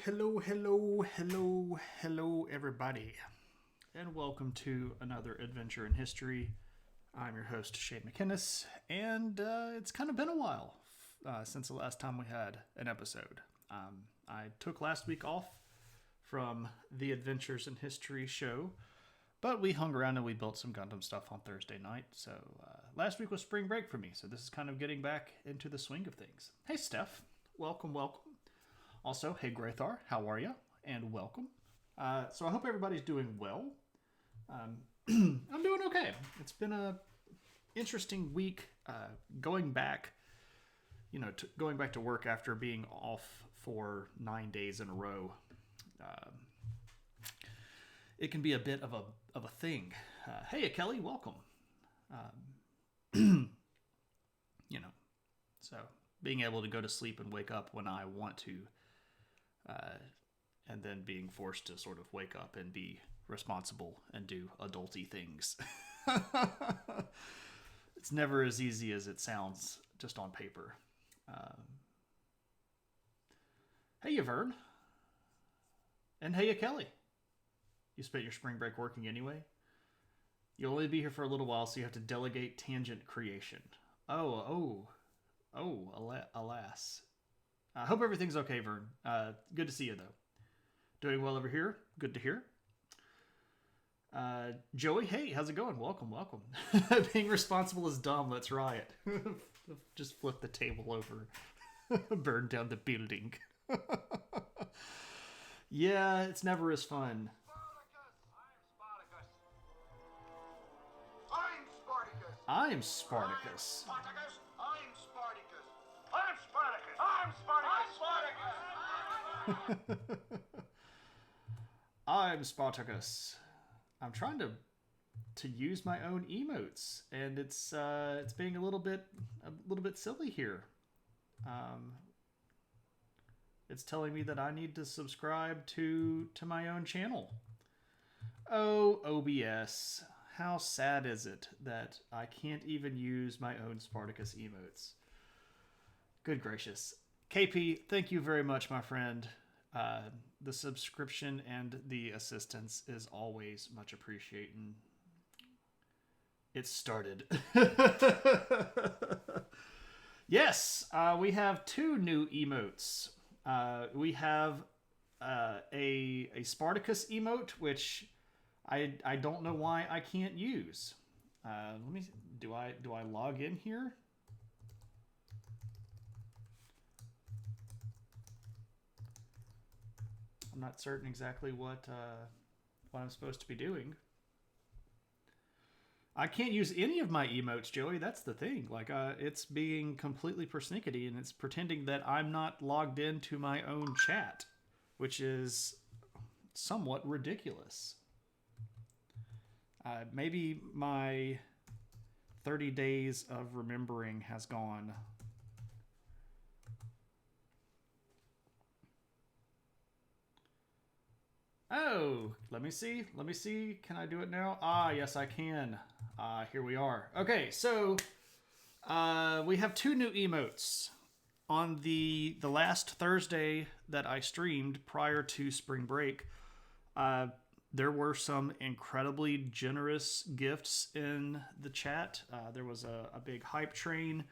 Hello, everybody, and welcome to another adventure in history. I'm your host, Shane McInnes, and it's kind of been a while since the last time we had an episode. I took last week off from the Adventures in History show, but we hung around and we built some Gundam stuff on Thursday night, so last week was spring break for me, so this is kind of getting back into the swing of things. Hey, Steph, welcome. Also, hey Graythar, how are you? And welcome. So I hope everybody's doing well. I'm doing okay. It's been a interesting week going back, going back to work after being off for 9 days in a row. It can be a bit of a thing. Hey, Kelly, welcome. So being able to go to sleep and wake up when I want to. And then being forced to sort of wake up and be responsible and do adulty things. It's never as easy as it sounds just on paper. Hey, Vern. And hey, Kelly. You spent your spring break working anyway? You'll only be here for a little while, so you have to delegate tangent creation. Oh, alas. I hope everything's okay, Vern. Good to see you, though. Doing well over here. Good to hear. Joey, hey, how's it going? Welcome. Being responsible is dumb. That's right. Just flip the table over. Burn down the building. Yeah, it's never as fun. I'm Spartacus. I'm Spartacus. I'm trying to use my own emotes, and it's being a little bit silly here. It's telling me that I need to subscribe to my own channel. Oh, OBS. How sad is it that I can't even use my own Spartacus emotes? Good gracious. KP, thank you very much, my friend. The subscription and the assistance is always much appreciated. It started. Yes, we have two new emotes. We have a Spartacus emote, which I don't know why I can't use. Let me. Do I log in here? I'm not certain exactly what I'm supposed to be doing. I can't use any of my emotes, Joey. That's the thing. Like, it's being completely persnickety, and it's pretending that I'm not logged into my own chat, which is somewhat ridiculous. Maybe my 30 days of remembering has gone. Oh, let me see. Can I do it now? Ah, yes, I can. Here we are. Okay, so we have two new emotes. On the last Thursday that I streamed prior to spring break, there were some incredibly generous gifts in the chat. There was a big hype train.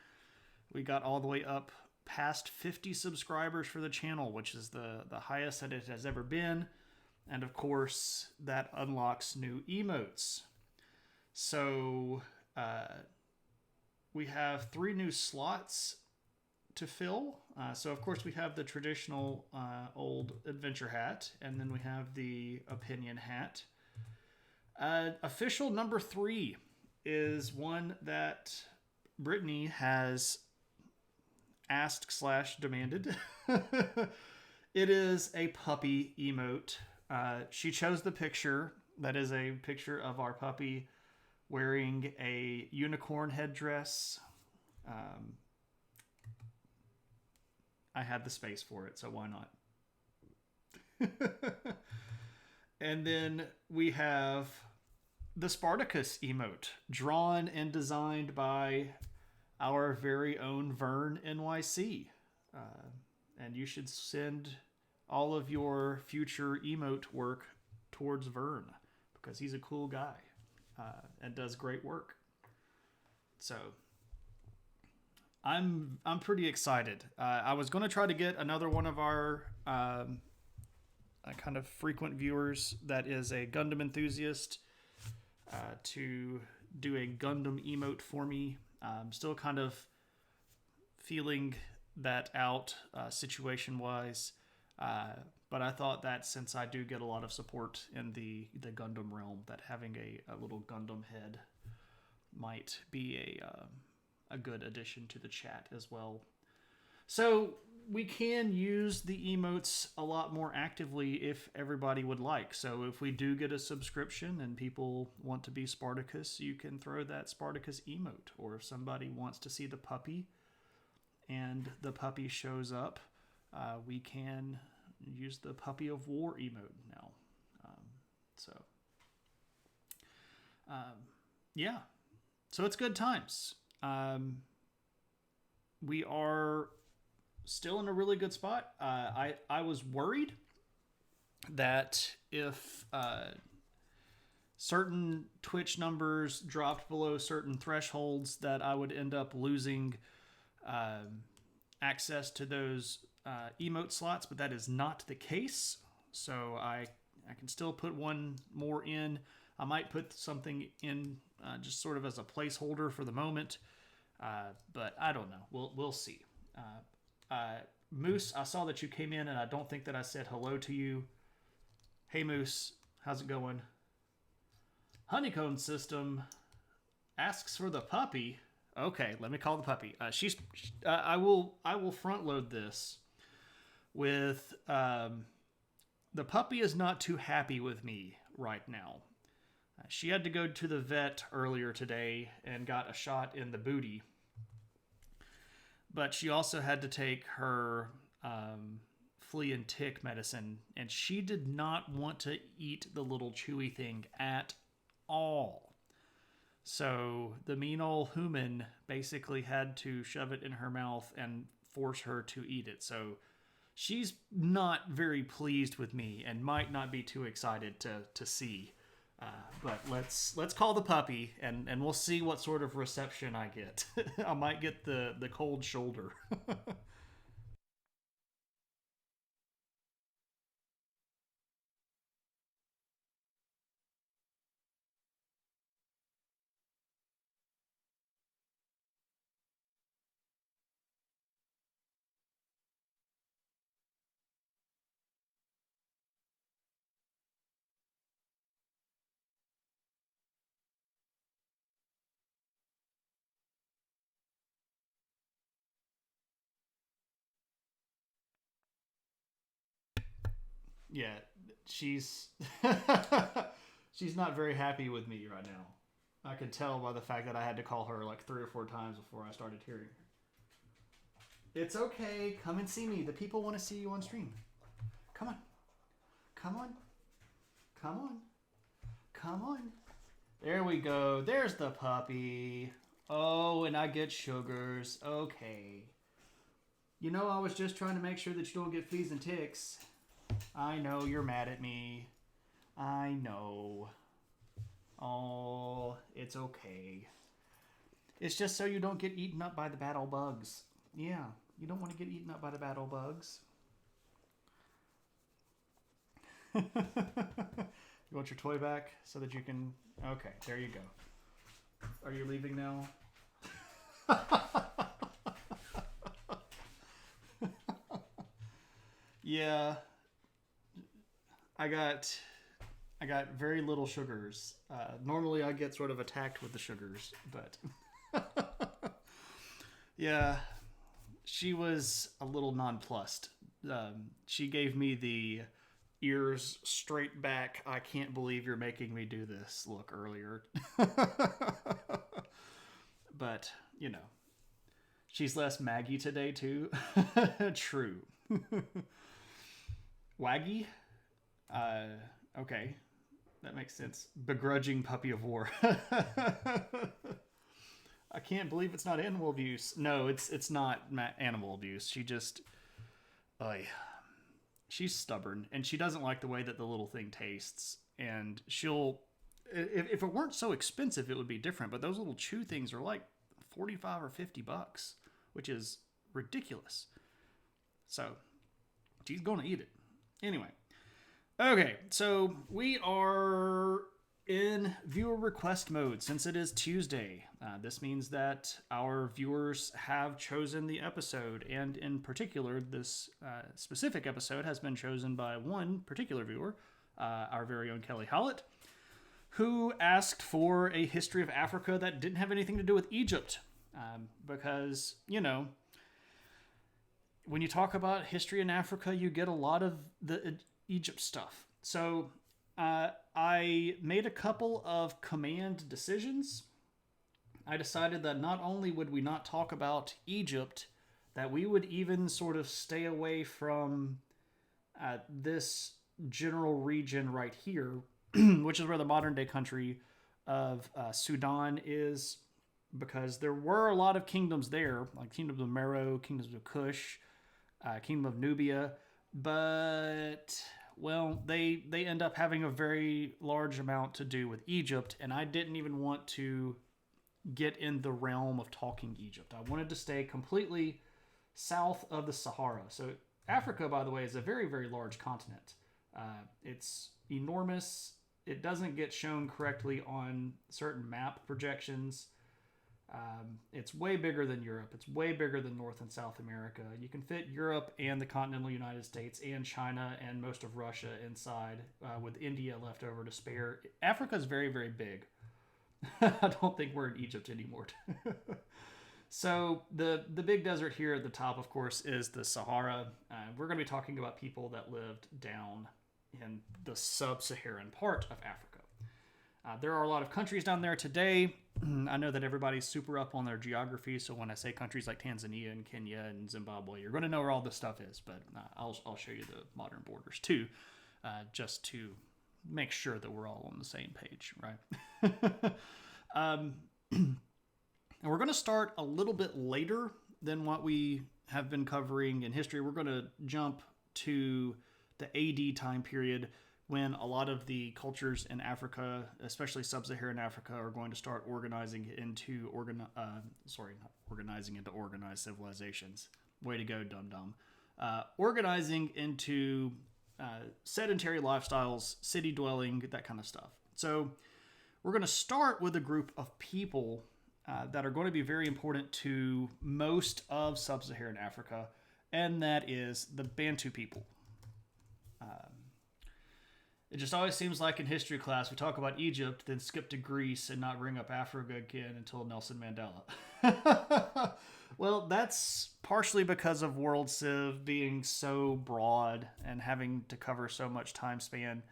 We got all the way up past 50 subscribers for the channel, which is the highest that it has ever been. And of course, that unlocks new emotes. So we have 3 new slots to fill. So of course we have the traditional old adventure hat, and then we have the opinion hat. Official number 3 is one that Brittany has asked / demanded. It is a puppy emote. She chose the picture. That is a picture of our puppy wearing a unicorn headdress. I had the space for it, so why not? And then we have the Spartacus emote, drawn and designed by our very own Vern NYC. And you should send all of your future emote work towards Vern, because he's a cool guy and does great work. So I'm pretty excited. I was going to try to get another one of our kind of frequent viewers that is a Gundam enthusiast to do a Gundam emote for me. I'm still kind of feeling that out situation wise. But I thought that since I do get a lot of support in the Gundam realm, that having a little Gundam head might be a good addition to the chat as well. So we can use the emotes a lot more actively if everybody would like. So if we do get a subscription and people want to be Spartacus, you can throw that Spartacus emote. Or if somebody wants to see the puppy and the puppy shows up, we can use the Puppy of War emote now. Yeah. So it's good times. We are still in a really good spot. I was worried that if certain Twitch numbers dropped below certain thresholds, that I would end up losing access to those emote slots, but that is not the case. So I can still put one more in. I might put something in just sort of as a placeholder for the moment, but I don't know. We'll see. Moose, I saw that you came in, and I don't think that I said hello to you. Hey Moose, how's it going? Honeycomb System asks for the puppy. Okay, let me call the puppy. I will front load this with the puppy is not too happy with me right now. She had to go to the vet earlier today and got a shot in the booty. But she also had to take her flea and tick medicine, and she did not want to eat the little chewy thing at all. So the mean old human basically had to shove it in her mouth and force her to eat it. So she's not very pleased with me and might not be too excited to see. But let's call the puppy, and we'll see what sort of reception I get. I might get the cold shoulder. Yeah, she's she's not very happy with me right now. I could tell by the fact that I had to call her like 3 or 4 times before I started hearing her. It's okay. Come and see me. The people want to see you on stream. Come on. Come on. Come on. Come on. There we go. There's the puppy. Oh, and I get sugars. Okay. You know, I was just trying to make sure that you don't get fleas and ticks. I know you're mad at me. I know. Oh, it's okay. It's just so you don't get eaten up by the battle bugs. Yeah, you don't want to get eaten up by the battle bugs. You want your toy back so that you can... Okay, there you go. Are you leaving now? Yeah. I got very little sugars. Normally I get sort of attacked with the sugars, but yeah, she was a little nonplussed. She gave me the ears straight back, I can't believe you're making me do this look earlier. But, you know, she's less Maggie today too. True. Waggy? Okay. That makes sense. Begrudging puppy of war. I can't believe it's not animal abuse. No, it's not animal abuse. She just... she's stubborn, and she doesn't like the way that the little thing tastes. And if it weren't so expensive, it would be different. But those little chew things are like 45 or $50, which is ridiculous. So she's going to eat it. Anyway. Okay, so we are in viewer request mode since it is Tuesday. This means that our viewers have chosen the episode, and in particular, this specific episode has been chosen by one particular viewer, our very own Kelly Hollett, who asked for a history of Africa that didn't have anything to do with Egypt. Because, you know, when you talk about history in Africa, you get a lot of the Egypt stuff. So I made a couple of command decisions. I decided that not only would we not talk about Egypt, that we would even sort of stay away from this general region right here, which is where the modern day country of Sudan is, because there were a lot of kingdoms there, like Kingdom of Meroe, Kingdoms of Kush, Kingdom of Nubia, but, well, they end up having a very large amount to do with Egypt, and I didn't even want to get in the realm of talking Egypt. I wanted to stay completely south of the Sahara. So Africa, by the way, is a very, very large continent. It's enormous. It doesn't get shown correctly on certain map projections. It's way bigger than Europe. It's way bigger than North and South America. You can fit Europe and the continental United States and China and most of Russia inside, with India left over to spare. Africa is very, very big. I don't think we're in Egypt anymore. So the big desert here at the top, of course, is the Sahara. We're going to be talking about people that lived down in the Sub-Saharan part of Africa. There are a lot of countries down there today. I know that everybody's super up on their geography, so when I say countries like Tanzania and Kenya and Zimbabwe, you're going to know where all this stuff is, but I'll show you the modern borders too, just to make sure that we're all on the same page, right? And we're going to start a little bit later than what we have been covering in history. We're going to jump to the AD time period, when a lot of the cultures in Africa, especially Sub-Saharan Africa, are going to start organizing into organized civilizations. Way to go, dum-dum. Organizing into sedentary lifestyles, city dwelling, that kind of stuff. So we're going to start with a group of people that are going to be very important to most of Sub-Saharan Africa, and that is the Bantu people. It just always seems like in history class, we talk about Egypt, then skip to Greece and not bring up Africa again until Nelson Mandela. Well, that's partially because of World Civ being so broad and having to cover so much time span.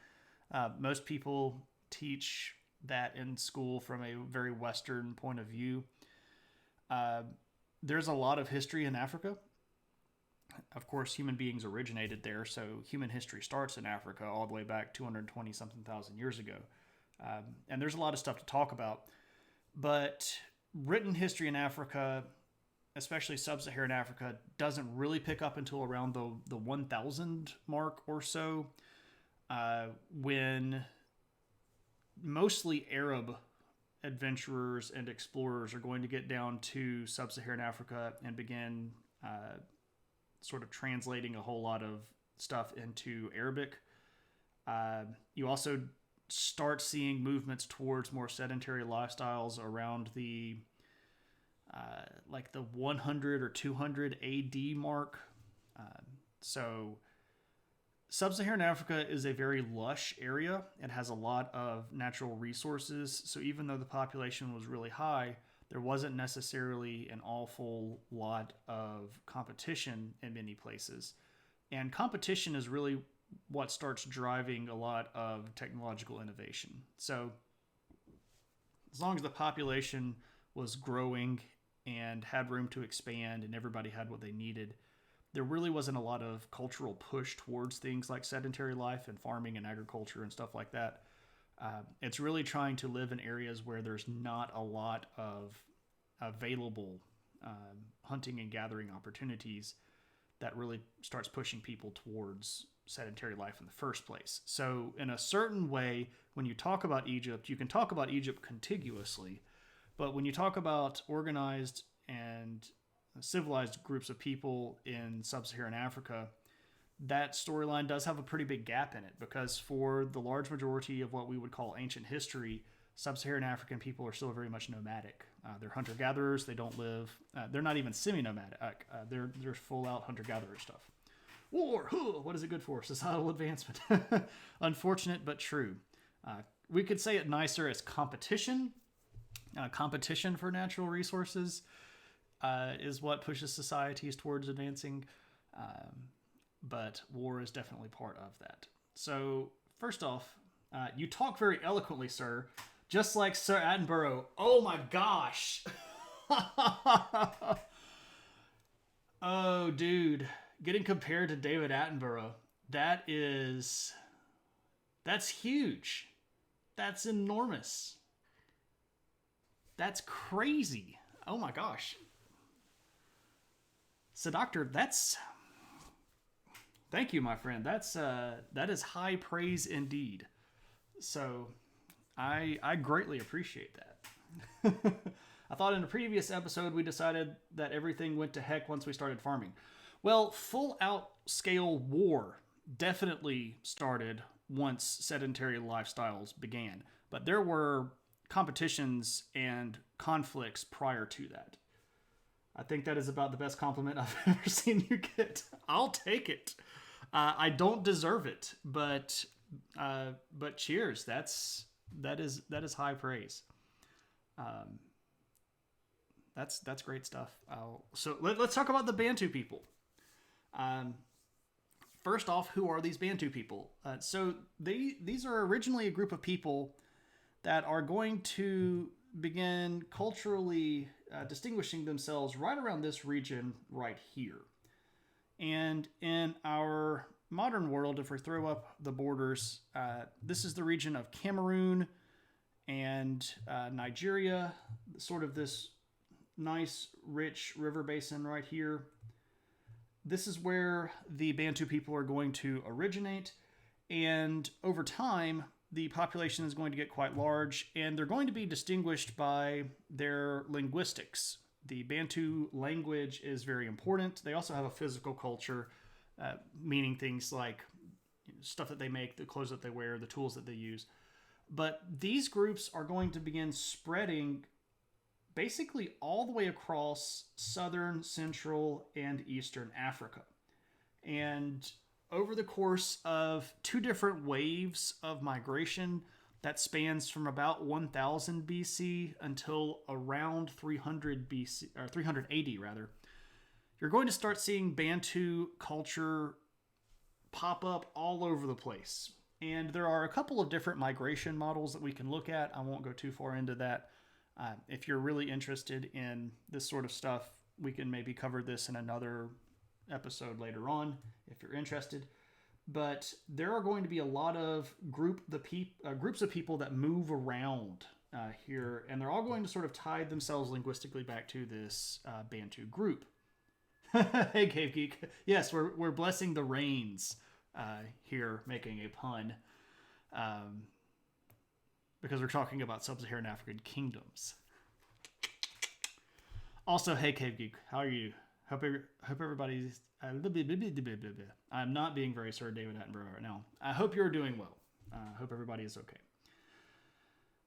Most people teach that in school from a very Western point of view. There's a lot of history in Africa. Of course, human beings originated there, so human history starts in Africa all the way back 220-something thousand years ago. And there's a lot of stuff to talk about. But written history in Africa, especially Sub-Saharan Africa, doesn't really pick up until around the 1000 mark or so, when mostly Arab adventurers and explorers are going to get down to Sub-Saharan Africa and begin sort of translating a whole lot of stuff into Arabic. You also start seeing movements towards more sedentary lifestyles around the like the 100 or 200 AD mark. So Sub-Saharan Africa is a very lush area. It has a lot of natural resources. So even though the population was really high, there wasn't necessarily an awful lot of competition in many places. And competition is really what starts driving a lot of technological innovation. So as long as the population was growing and had room to expand and everybody had what they needed, there really wasn't a lot of cultural push towards things like sedentary life and farming and agriculture and stuff like that. It's really trying to live in areas where there's not a lot of available hunting and gathering opportunities that really starts pushing people towards sedentary life in the first place. So in a certain way, when you talk about Egypt, you can talk about Egypt contiguously, but when you talk about organized and civilized groups of people in sub-Saharan Africa, that storyline does have a pretty big gap in it, because for the large majority of what we would call ancient history, sub-Saharan African people are still very much nomadic. They're hunter-gatherers. They don't live. They're not even semi-nomadic. They're full-out hunter-gatherer stuff. War, what is it good for? Societal advancement. Unfortunate, but true. We could say it nicer as competition. Competition for natural resources is what pushes societies towards advancing. But war is definitely part of that. So, first off, you talk very eloquently, sir. Just like Sir Attenborough. Oh my gosh. Oh, dude. Getting compared to David Attenborough. That's huge. That's enormous. That's crazy. Oh my gosh. So, Doctor, thank you, my friend. That is high praise indeed. So, I greatly appreciate that. I thought in a previous episode we decided that everything went to heck once we started farming. Well, full-out scale war definitely started once sedentary lifestyles began. But there were competitions and conflicts prior to that. I think that is about the best compliment I've ever seen you get. I'll take it. I don't deserve it, but cheers. That is high praise. That's great stuff. So let's talk about the Bantu people. First off, who are these Bantu people? So these are originally a group of people that are going to begin culturally distinguishing themselves right around this region right here. And in our modern world, if we throw up the borders, this is the region of Cameroon and Nigeria, sort of this nice, rich river basin right here. This is where the Bantu people are going to originate, and over time, the population is going to get quite large, and they're going to be distinguished by their linguistics. The Bantu language is very important. They also have a physical culture, meaning things like stuff that they make, the clothes that they wear, the tools that they use. But these groups are going to begin spreading basically all the way across southern, central, and eastern Africa. And over the course of two different waves of migration that spans from about 1000 BC until around 300 BC, or 300 AD rather, you're going to start seeing Bantu culture pop up all over the place. And there are a couple of different migration models that we can look at. I won't go too far into that. If you're really interested in this sort of stuff, we can maybe cover this in another episode later on if you're interested. But there are going to be a lot of groups of people that move around here, and they're all going to sort of tie themselves linguistically back to this Bantu group. Hey, Cave Geek. Yes, we're blessing the rains here, making a pun. Because we're talking about Sub-Saharan African kingdoms. Also, hey, Cave Geek, how are you? Hope everybody's... I'm not being very Sir David Attenborough right now. I hope you're doing well. Hope everybody is okay.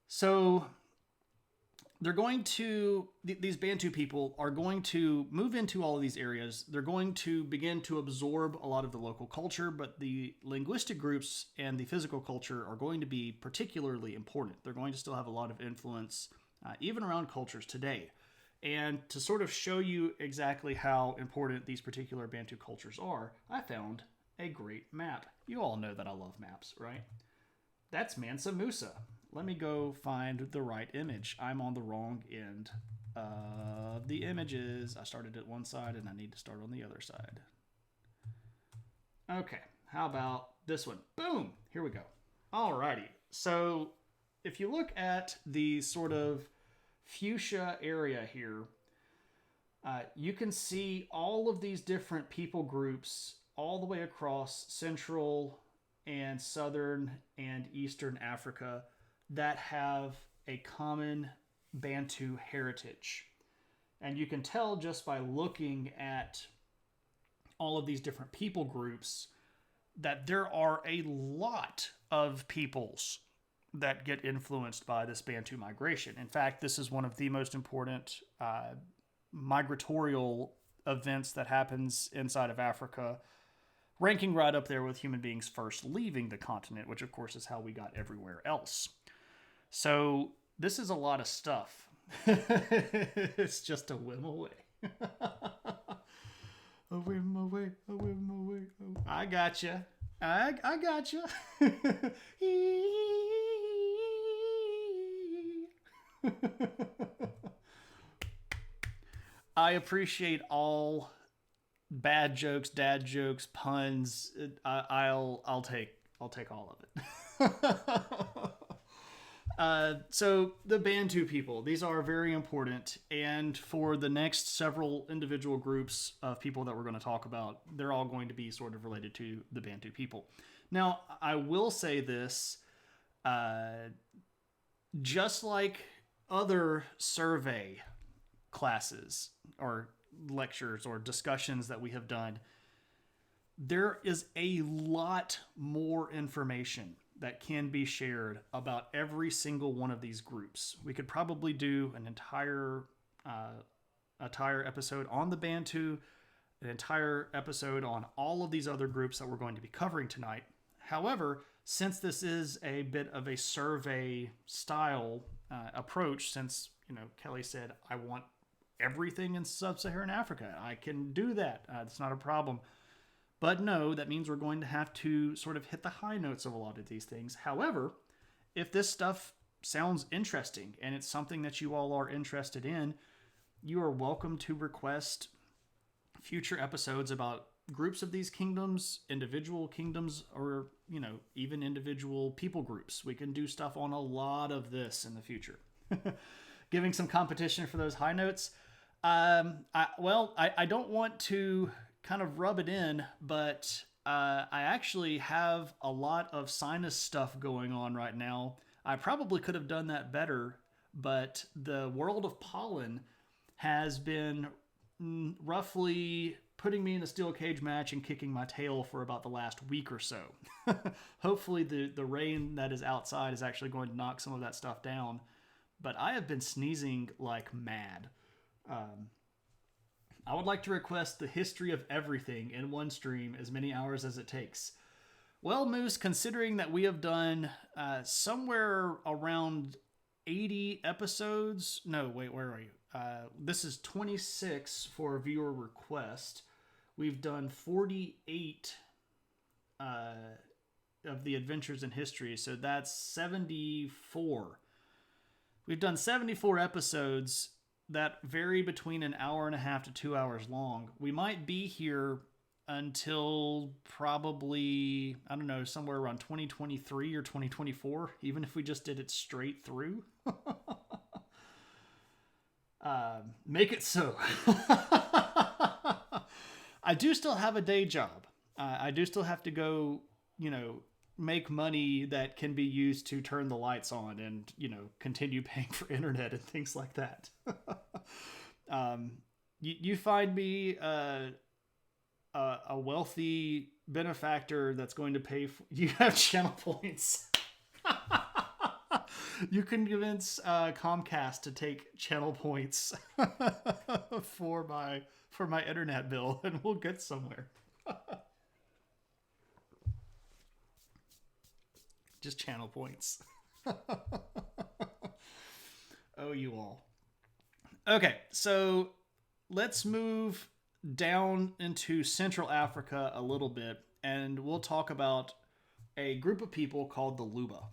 So, they're going to... These Bantu people are going to move into all of these areas. They're going to begin to absorb a lot of the local culture, but the linguistic groups and the physical culture are going to be particularly important. They're going to still have a lot of influence, even around cultures today. And to sort of show you exactly how important these particular Bantu cultures are, I found a great map. You all know that I love maps, right? That's Mansa Musa. Let me go find the right image. I'm on the wrong end of the images. I started at one side and I need to start on the other side. Okay, how about this one? Boom! Here we go. Alrighty. So if you look at the sort of fuchsia area here, you can see all of these different people groups all the way across Central and Southern and Eastern Africa that have a common Bantu heritage. And you can tell just by looking at all of these different people groups that there are a lot of peoples that get influenced by this Bantu migration. In fact, this is one of the most important migratorial events that happens inside of Africa, ranking right up there with human beings first leaving the continent, which of course is how we got everywhere else. So this is a lot of stuff. It's just a whim away. A whim away, a whim away. I gotcha. I gotcha. I appreciate all bad jokes, dad jokes, puns. I'll take all of it. So the Bantu people, these are very important, and for the next several individual groups of people that we're going to talk about, they're all going to be sort of related to the Bantu people. Now, I will say this, just like other survey classes or lectures or discussions that we have done, there is a lot more information that can be shared about every single one of these groups. We could probably do an entire episode on the Bantu, an entire episode on all of these other groups that we're going to be covering tonight. However, since this is a bit of a survey style approach, since Kelly said, I want everything in Sub-Saharan Africa, I can do that. It's not a problem. But no, that means we're going to have to sort of hit the high notes of a lot of these things. However, if this stuff sounds interesting and it's something that you all are interested in, you are welcome to request future episodes about groups of these kingdoms, individual kingdoms, or, even individual people groups. We can do stuff on a lot of this in the future. Giving some competition for those high notes. I don't want to kind of rub it in, but I actually have a lot of sinus stuff going on right now. I probably could have done that better, but the world of pollen has been roughly putting me in a steel cage match and kicking my tail for about the last week or so. Hopefully the rain that is outside is actually going to knock some of that stuff down, but I have been sneezing like mad. I would like to request the history of everything in one stream, as many hours as it takes. Well, Moose, considering that we have done somewhere around 80 episodes... No, wait, where are you? This is 26 for viewer request. We've done 48 of the Adventures in History, so that's 74. We've done 74 episodes that vary between an hour and a half to 2 hours long. We might be here until probably, I don't know, somewhere around 2023 or 2024, even if we just did it straight through. Make it so. I do still have a day job. I do still have to go, make money that can be used to turn the lights on and, continue paying for internet and things like that. You find me a wealthy benefactor that's going to pay for... You have channel points. You can convince Comcast to take channel points for my internet bill, and we'll get somewhere. Just channel points. Oh, you all. Okay, so let's move down into Central Africa a little bit, and we'll talk about a group of people called the Luba.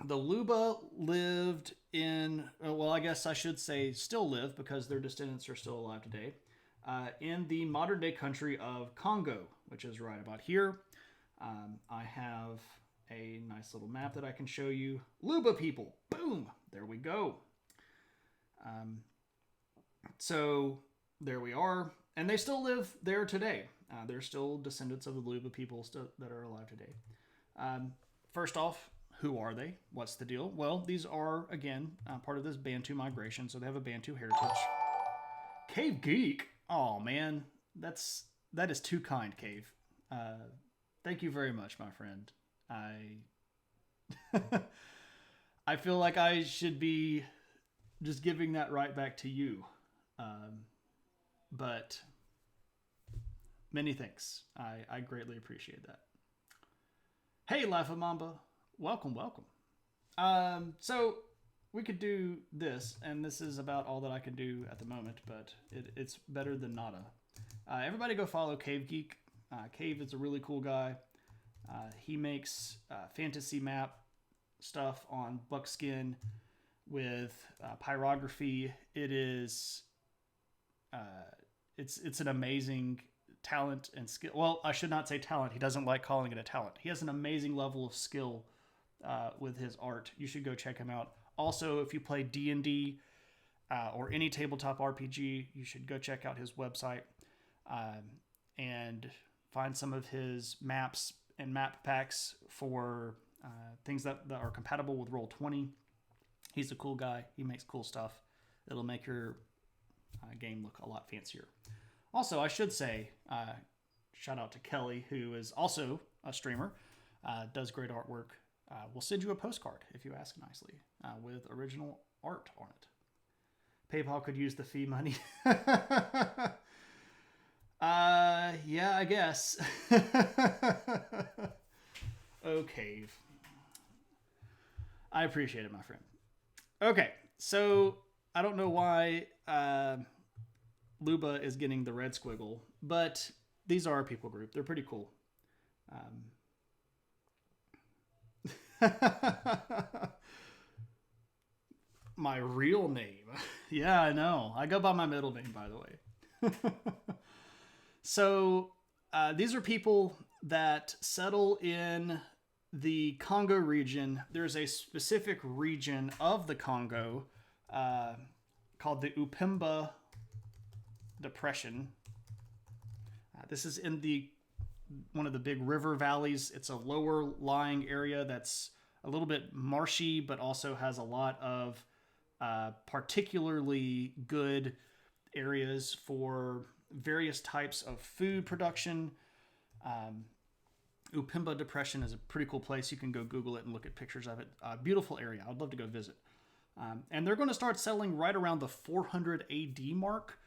The Luba lived in, well, I guess I should say still live, because their descendants are still alive today, in the modern-day country of Congo, which is right about here. I have a nice little map that I can show you. Luba people. Boom. There we go. So there we are. And they still live there today. They're still descendants of the Luba people that are alive today. First off, who are they? What's the deal? Well, these are, again, part of this Bantu migration, so they have a Bantu heritage. Cave Geek? Oh, man. That is too kind, Cave. Thank you very much, my friend. I feel like I should be just giving that right back to you. But many thanks. I greatly appreciate that. Hey, Lafa Mamba. Welcome. So we could do this, and this is about all that I can do at the moment, but it's better than nada. Everybody go follow Cave Geek. Cave is a really cool guy. He makes fantasy map stuff on buckskin with pyrography. It is it's an amazing talent and skill. Well, I should not say talent. He doesn't like calling it a talent. He has an amazing level of skill with his art. You should go check him out. Also, if you play D&D or any tabletop RPG, you should go check out his website and find some of his maps and map packs for things that are compatible with Roll20. He's a cool guy. He makes cool stuff. It'll make your game look a lot fancier. Also, I should say, shout out to Kelly, who is also a streamer, does great artwork. We'll send you a postcard if you ask nicely with original art on it. PayPal could use the fee money. Yeah, I guess. Okay. I appreciate it, my friend. Okay, so I don't know why Luba is getting the red squiggle, but these are a people group. They're pretty cool. My real name. Yeah, I know. I go by my middle name, by the way. So these are people that settle in the Congo region. There's a specific region of the Congo called the Upemba Depression. This is in one of the big river valleys. It's a lower lying area that's a little bit marshy, but also has a lot of particularly good areas for various types of food production. Upemba Depression is a pretty cool place. You can go Google it and look at pictures of it. Beautiful area. I'd love to go visit. And they're going to start settling right around the 400 AD mark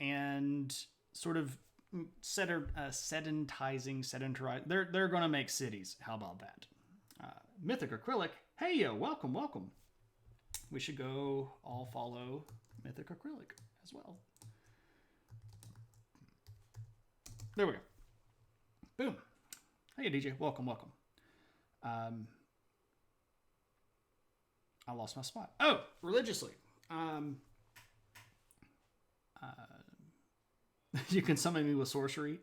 and sort of sedentizing. They're going to make cities. How about that? Mythic Acrylic. Hey, yo, welcome. We should go all follow Mythic Acrylic as well. There we go. Boom. Hey, DJ. Welcome. I lost my spot. Oh, religiously. You can summon me with sorcery.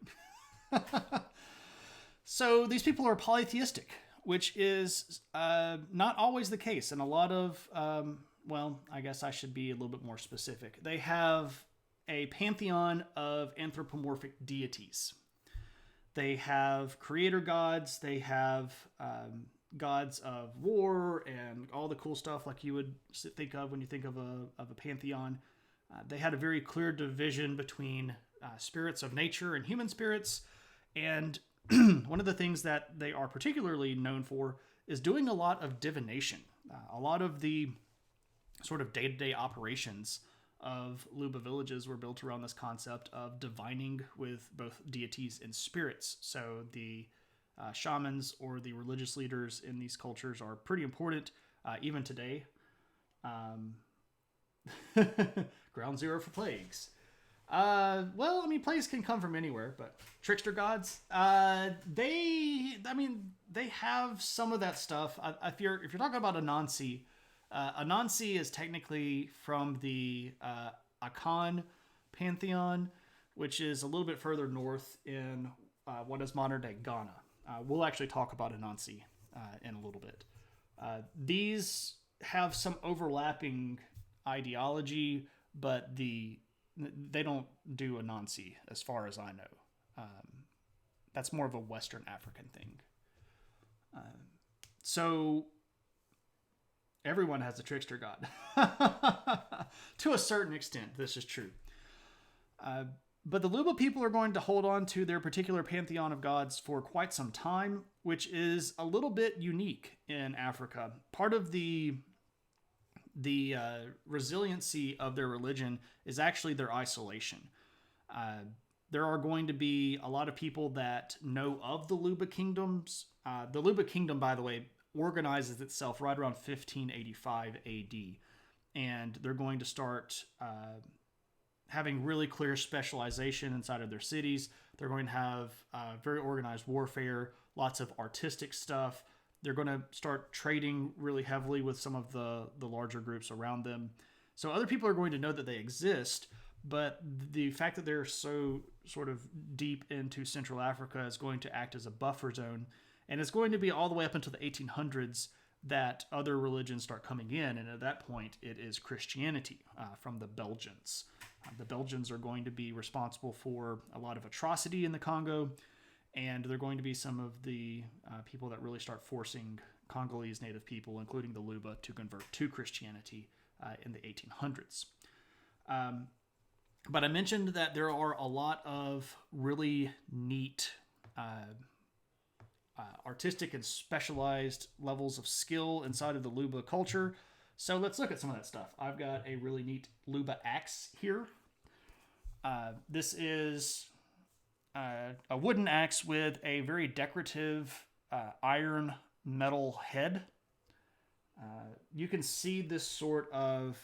So these people are polytheistic, which is not always the case. And a lot of, well, I guess I should be a little bit more specific. They have a pantheon of anthropomorphic deities. They have creator gods. They have gods of war and all the cool stuff like you would think of when you think of a pantheon. They had a very clear division between spirits of nature and human spirits. And one of the things that they are particularly known for is doing a lot of divination. A lot of the sort of day-to-day operations of Luba villages were built around this concept of divining with both deities and spirits. So the shamans or the religious leaders in these cultures are pretty important even today. Ground zero for plagues. Well, I mean, plagues can come from anywhere, but trickster gods, they have some of that stuff. If you're talking about Anansi, Anansi is technically from the Akan pantheon, which is a little bit further north in what is modern day Ghana. We'll actually talk about Anansi in a little bit. These have some overlapping ideology, but the They don't do Anansi, as far as I know. That's more of a Western African thing. So everyone has a trickster god. To a certain extent, this is true. But the Luba people are going to hold on to their particular pantheon of gods for quite some time, which is a little bit unique in Africa. Part of the resiliency of their religion is actually their isolation. There are going to be a lot of people that know of the Luba kingdoms. The Luba kingdom, by the way, organizes itself right around 1585 AD. And they're going to start having really clear specialization inside of their cities. They're going to have very organized warfare, lots of artistic stuff. They're going to start trading really heavily with some of the larger groups around them. So other people are going to know that they exist, but the fact that they're so sort of deep into Central Africa is going to act as a buffer zone. And it's going to be all the way up until the 1800s that other religions start coming in. And at that point, it is Christianity from the Belgians. The Belgians are going to be responsible for a lot of atrocity in the Congo. And they're going to be some of the people that really start forcing Congolese native people, including the Luba, to convert to Christianity in the 1800s. But I mentioned that there are a lot of really neat artistic and specialized levels of skill inside of the Luba culture. So let's look at some of that stuff. I've got a really neat Luba axe here. This is a wooden axe with a very decorative iron metal head. You can see this sort of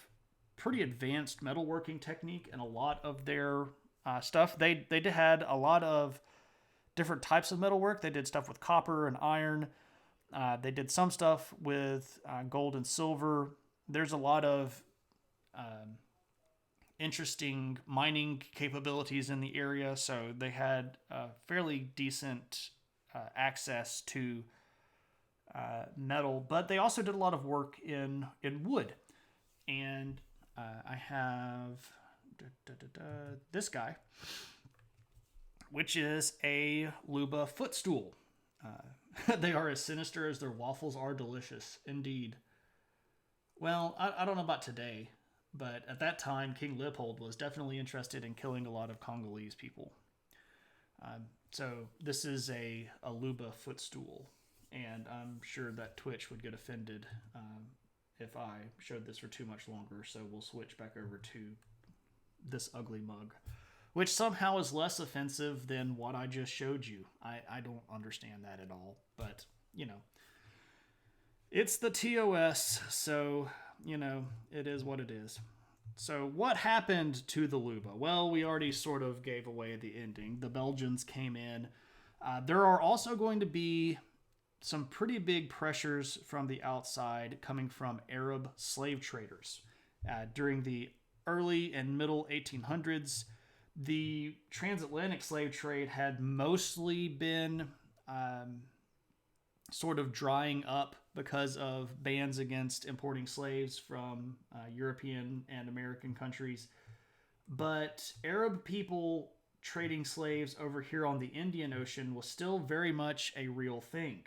pretty advanced metalworking technique in a lot of their stuff. They had a lot of different types of metalwork. They did stuff with copper and iron. They did some stuff with gold and silver. There's a lot of interesting mining capabilities in the area, so they had fairly decent access to metal, but they also did a lot of work in wood. And I have this guy, which is a Luba footstool. They are as sinister as their waffles are delicious, indeed. Well, I don't know about today, but at that time, King Leopold was definitely interested in killing a lot of Congolese people. So this is a Luba footstool, and I'm sure that Twitch would get offended if I showed this for too much longer, so we'll switch back over to this ugly mug, which somehow is less offensive than what I just showed you. I don't understand that at all, but, you know, it's the TOS, so, you know, it is what it is. So what happened to the Luba? Well, we already sort of gave away the ending. The Belgians came in. There are also going to be some pretty big pressures from the outside coming from Arab slave traders. During the early and middle 1800s, the transatlantic slave trade had mostly been sort of drying up because of bans against importing slaves from European and American countries. But Arab people trading slaves over here on the Indian Ocean was still very much a real thing.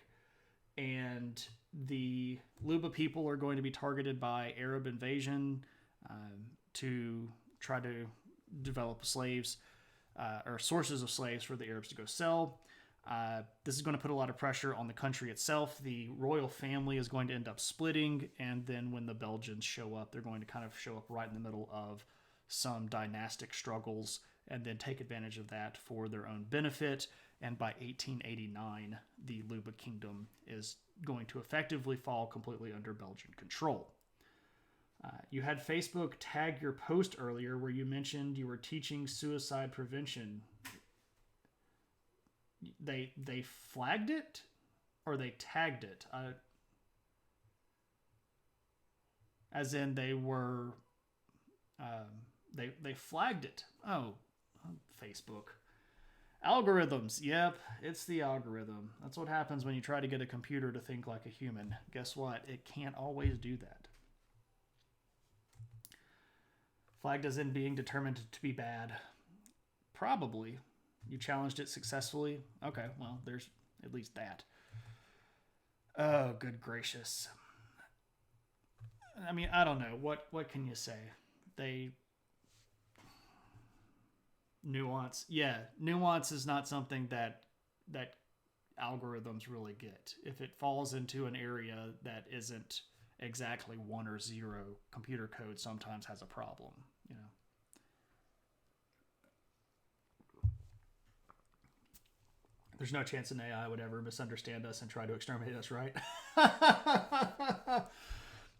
And the Luba people are going to be targeted by Arab invasion to try to develop slaves or sources of slaves for the Arabs to go sell. This is going to put a lot of pressure on the country itself. The royal family is going to end up splitting, and then when the Belgians show up, they're going to kind of show up right in the middle of some dynastic struggles and then take advantage of that for their own benefit. And by 1889, the Luba kingdom is going to effectively fall completely under Belgian control. You had Facebook tag your post earlier where you mentioned you were teaching suicide prevention. They flagged it or they tagged it? As in they were they flagged it. Oh, Facebook. Algorithms. Yep, it's the algorithm. That's what happens when you try to get a computer to think like a human. Guess what? It can't always do that. Flagged as in being determined to be bad. Probably. You challenged it successfully. Okay, well, there's at least that. Oh, good gracious. I mean, I don't know. What can you say? They nuance. Yeah, nuance is not something that algorithms really get. If it falls into an area that isn't exactly 1 or 0, computer code sometimes has a problem, you know. There's no chance an AI would ever misunderstand us and try to exterminate us, right?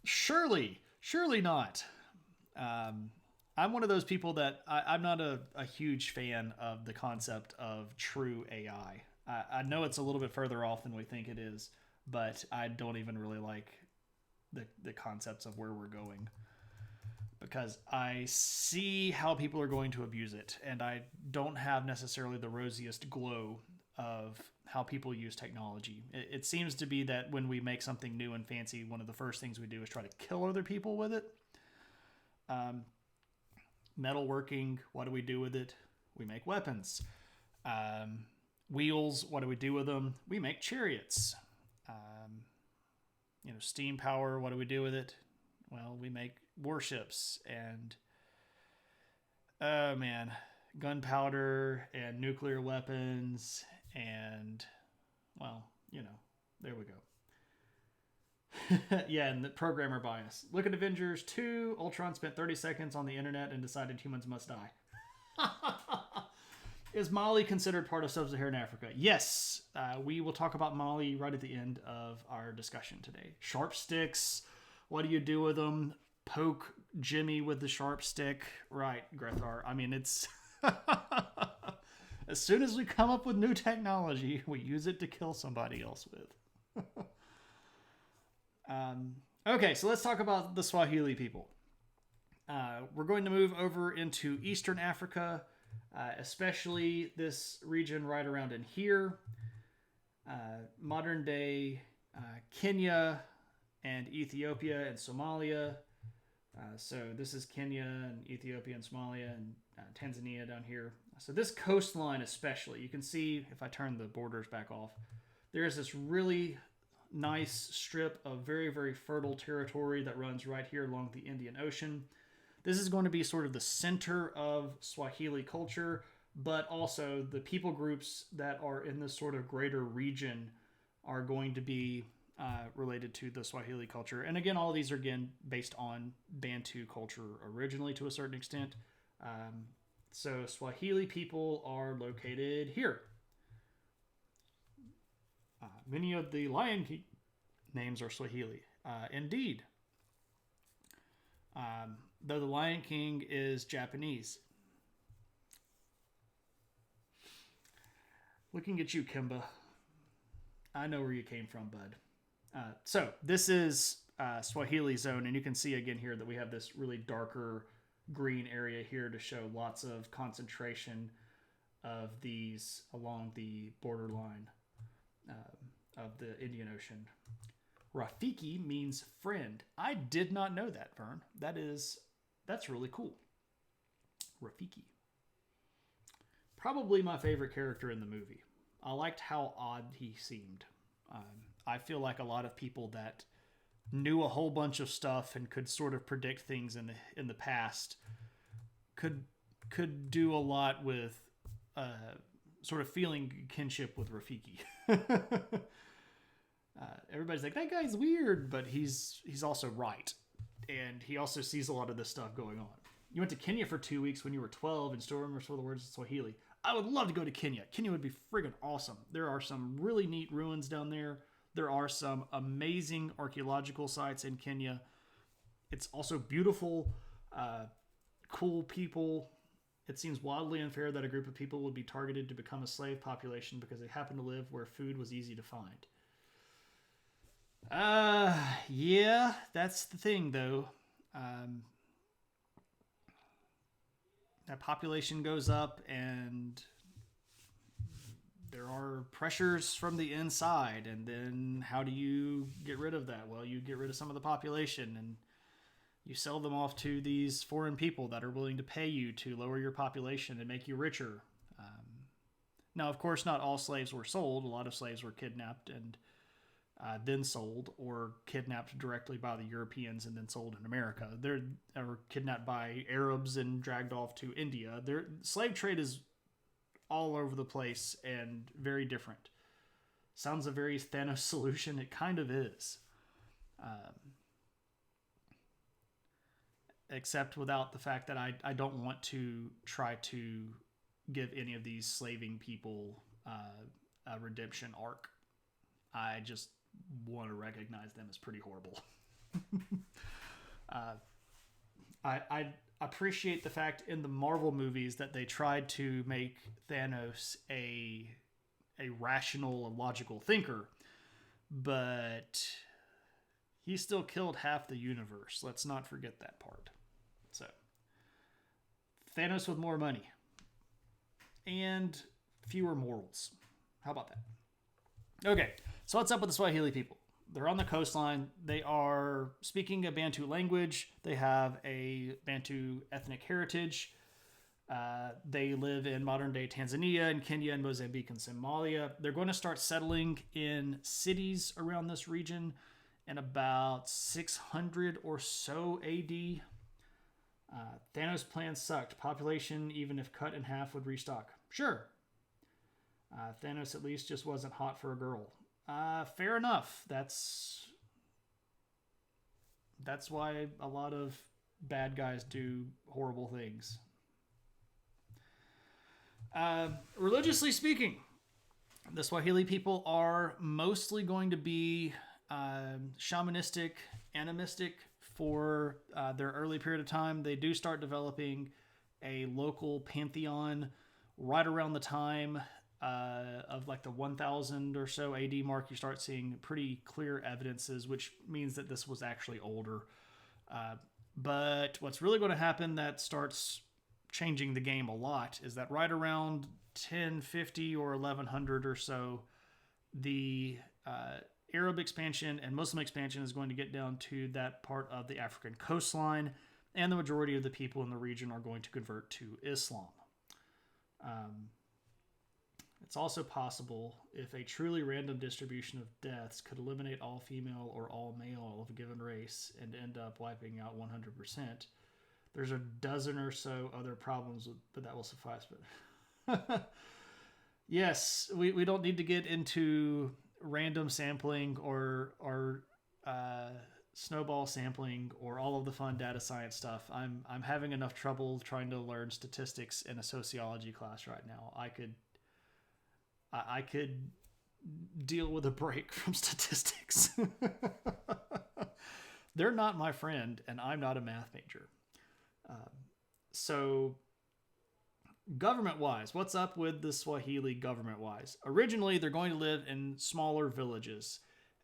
Surely not. I'm one of those people that I'm not a huge fan of the concept of true AI. I know it's a little bit further off than we think it is, but I don't even really like the concepts of where we're going, because I see how people are going to abuse it, and I don't have necessarily the rosiest glow of how people use technology. It seems to be that when we make something new and fancy, one of the first things we do is try to kill other people with it. Metalworking, what do we do with it? We make weapons. Wheels, what do we do with them? We make chariots. Steam power, what do we do with it? Well, we make warships and, gunpowder and nuclear weapons and, there we go. Yeah, and the programmer bias. Look at Avengers 2. Ultron spent 30 seconds on the internet and decided humans must die. Is Mali considered part of Sub-Saharan Africa? Yes. We will talk about Mali right at the end of our discussion today. Sharp sticks. What do you do with them? Poke Jimmy with the sharp stick. Right, Grethar. I mean, it's... As soon as we come up with new technology, we use it to kill somebody else with. Okay, so let's talk about the Swahili people. We're going to move over into Eastern Africa, especially this region right around in here. Modern day Kenya and Ethiopia and Somalia. So this is Kenya and Ethiopia and Somalia and Tanzania down here. So this coastline especially, you can see, if I turn the borders back off, there's this really nice strip of very, very fertile territory that runs right here along the Indian Ocean. This is going to be sort of the center of Swahili culture, but also the people groups that are in this sort of greater region are going to be related to the Swahili culture. And again, all of these are, based on Bantu culture originally to a certain extent. So Swahili people are located here. Many of the Lion King names are Swahili. Indeed. Though the Lion King is Japanese. Looking at you, Kimba. I know where you came from, bud. So this is Swahili zone, and you can see again here that we have this really darker green area here to show lots of concentration of these along the borderline of the Indian Ocean. Rafiki means friend. I did not know that, Vern. That's really cool. Rafiki. Probably my favorite character in the movie. I liked how odd he seemed. I feel like a lot of people that knew a whole bunch of stuff and could sort of predict things in the past could do a lot with sort of feeling kinship with Rafiki. Everybody's like, that guy's weird, but he's also right. And he also sees a lot of this stuff going on. You went to Kenya for 2 weeks when you were 12 and still remember some of the words in Swahili. I would love to go to Kenya. Kenya would be friggin' awesome. There are some really neat ruins down there. There are some amazing archaeological sites in Kenya. It's also beautiful, cool people. It seems wildly unfair that a group of people would be targeted to become a slave population because they happen to live where food was easy to find. Yeah, that's the thing, though. That population goes up, and there are pressures from the inside, and then how do you get rid of that? Well, you get rid of some of the population, and You sell them off to these foreign people that are willing to pay you to lower your population and make you richer. Now, of course, not all slaves were sold. A lot of slaves were kidnapped and then sold, or kidnapped directly by the Europeans and then sold in America. They're kidnapped by Arabs and dragged off to India. Slave trade is all over the place and very different. Sounds a very Thanos solution. It kind of is. Except without the fact that I don't want to try to give any of these slaving people a redemption arc. I just want to recognize them as pretty horrible. I appreciate the fact in the Marvel movies that they tried to make Thanos a rational and logical thinker, but he still killed half the universe. Let's not forget that part. So, Thanos with more money and fewer morals. How about that? Okay, so what's up with the Swahili people? They're on the coastline. They are speaking a Bantu language. They have a Bantu ethnic heritage. They live in modern-day Tanzania and Kenya and Mozambique and Somalia. They're going to start settling in cities around this region in about 600 or so AD. Thanos' plan sucked. Population, even if cut in half, would restock. Sure. Thanos at least just wasn't hot for a girl. Fair enough. That's why a lot of bad guys do horrible things. Religiously speaking, the Swahili people are mostly going to be shamanistic, animistic for their early period of time. They do start developing a local pantheon right around the time of like the 1000 or so AD mark. You start seeing pretty clear evidences, which means that this was actually older. But what's really going to happen that starts changing the game a lot is that right around 1050 or 1100 or so, the Arab expansion and Muslim expansion is going to get down to that part of the African coastline, and the majority of the people in the region are going to convert to Islam. It's also possible, if a truly random distribution of deaths could eliminate all female or all male of a given race and end up wiping out 100%, there's a dozen or so other problems, but that will suffice. But yes, we don't need to get into random sampling or snowball sampling or all of the fun data science stuff. I'm having enough trouble trying to learn statistics in a sociology class right now. I could deal with a break from statistics. They're not my friend, and I'm not a math major. So government-wise, what's up with the Swahili government-wise? Originally, they're going to live in smaller villages.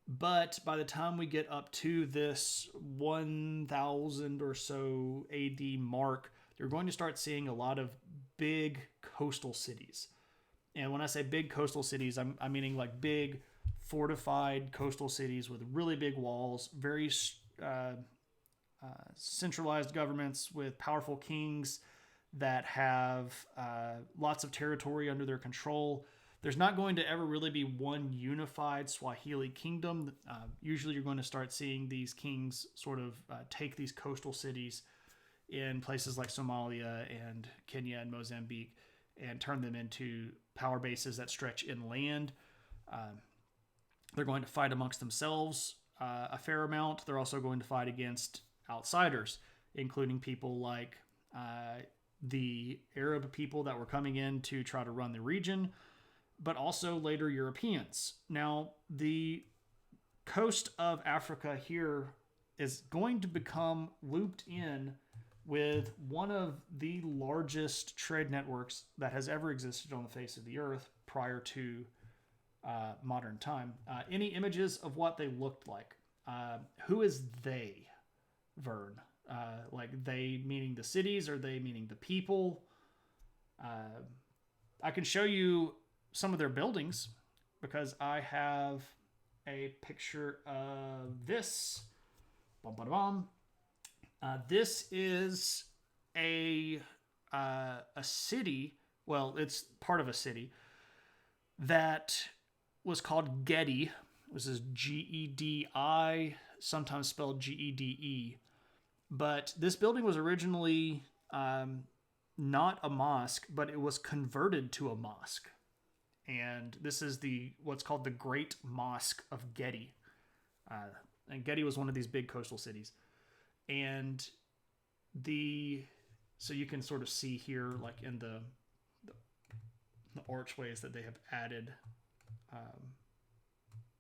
But by the time we get up to this 1000 or so AD mark, you're going to start seeing a lot of big coastal cities. And when I say big coastal cities, I'm meaning like big fortified coastal cities with really big walls, very centralized governments with powerful kings that have lots of territory under their control. There's not going to ever really be one unified Swahili kingdom. Usually you're going to start seeing these kings sort of take these coastal cities in places like Somalia and Kenya and Mozambique and turn them into power bases that stretch inland. They're going to fight amongst themselves a fair amount. They're also going to fight against outsiders, including people like the Arab people that were coming in to try to run the region, but also later Europeans. Now, the coast of Africa here is going to become looped in with one of the largest trade networks that has ever existed on the face of the earth prior to modern time. Any images of what they looked like? Who is they, Vern? Like they meaning the cities, or they meaning the people? I can show you some of their buildings because I have a picture of this. Bum, bum, bum. This is a city. Well, it's part of a city that was called Gedi. This is Gedi, sometimes spelled Gede. But this building was originally not a mosque, but it was converted to a mosque. And this is what's called the Great Mosque of Gedi. And Gedi was one of these big coastal cities. And so you can sort of see here, like in the archways, that they have added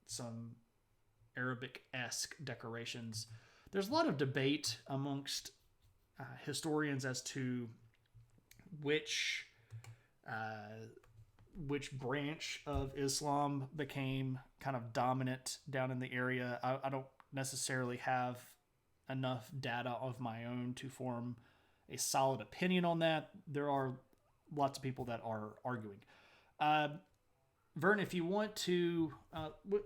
some Arabic-esque decorations. There's a lot of debate amongst historians as to which branch of Islam became kind of dominant down in the area. I don't necessarily have enough data of my own to form a solid opinion on that. There are lots of people that are arguing. Vern, if you want to,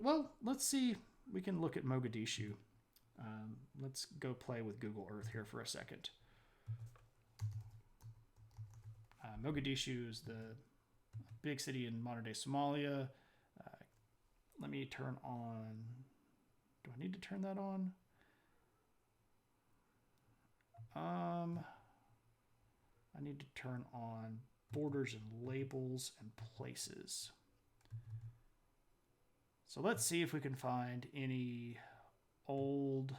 well, let's see. We can look at Mogadishu. Let's go play with Google Earth here for a second. Mogadishu is the big city in modern-day Somalia. Let me turn on... Do I need to turn that on? I need to turn on borders and labels and places. So let's see if we can find any old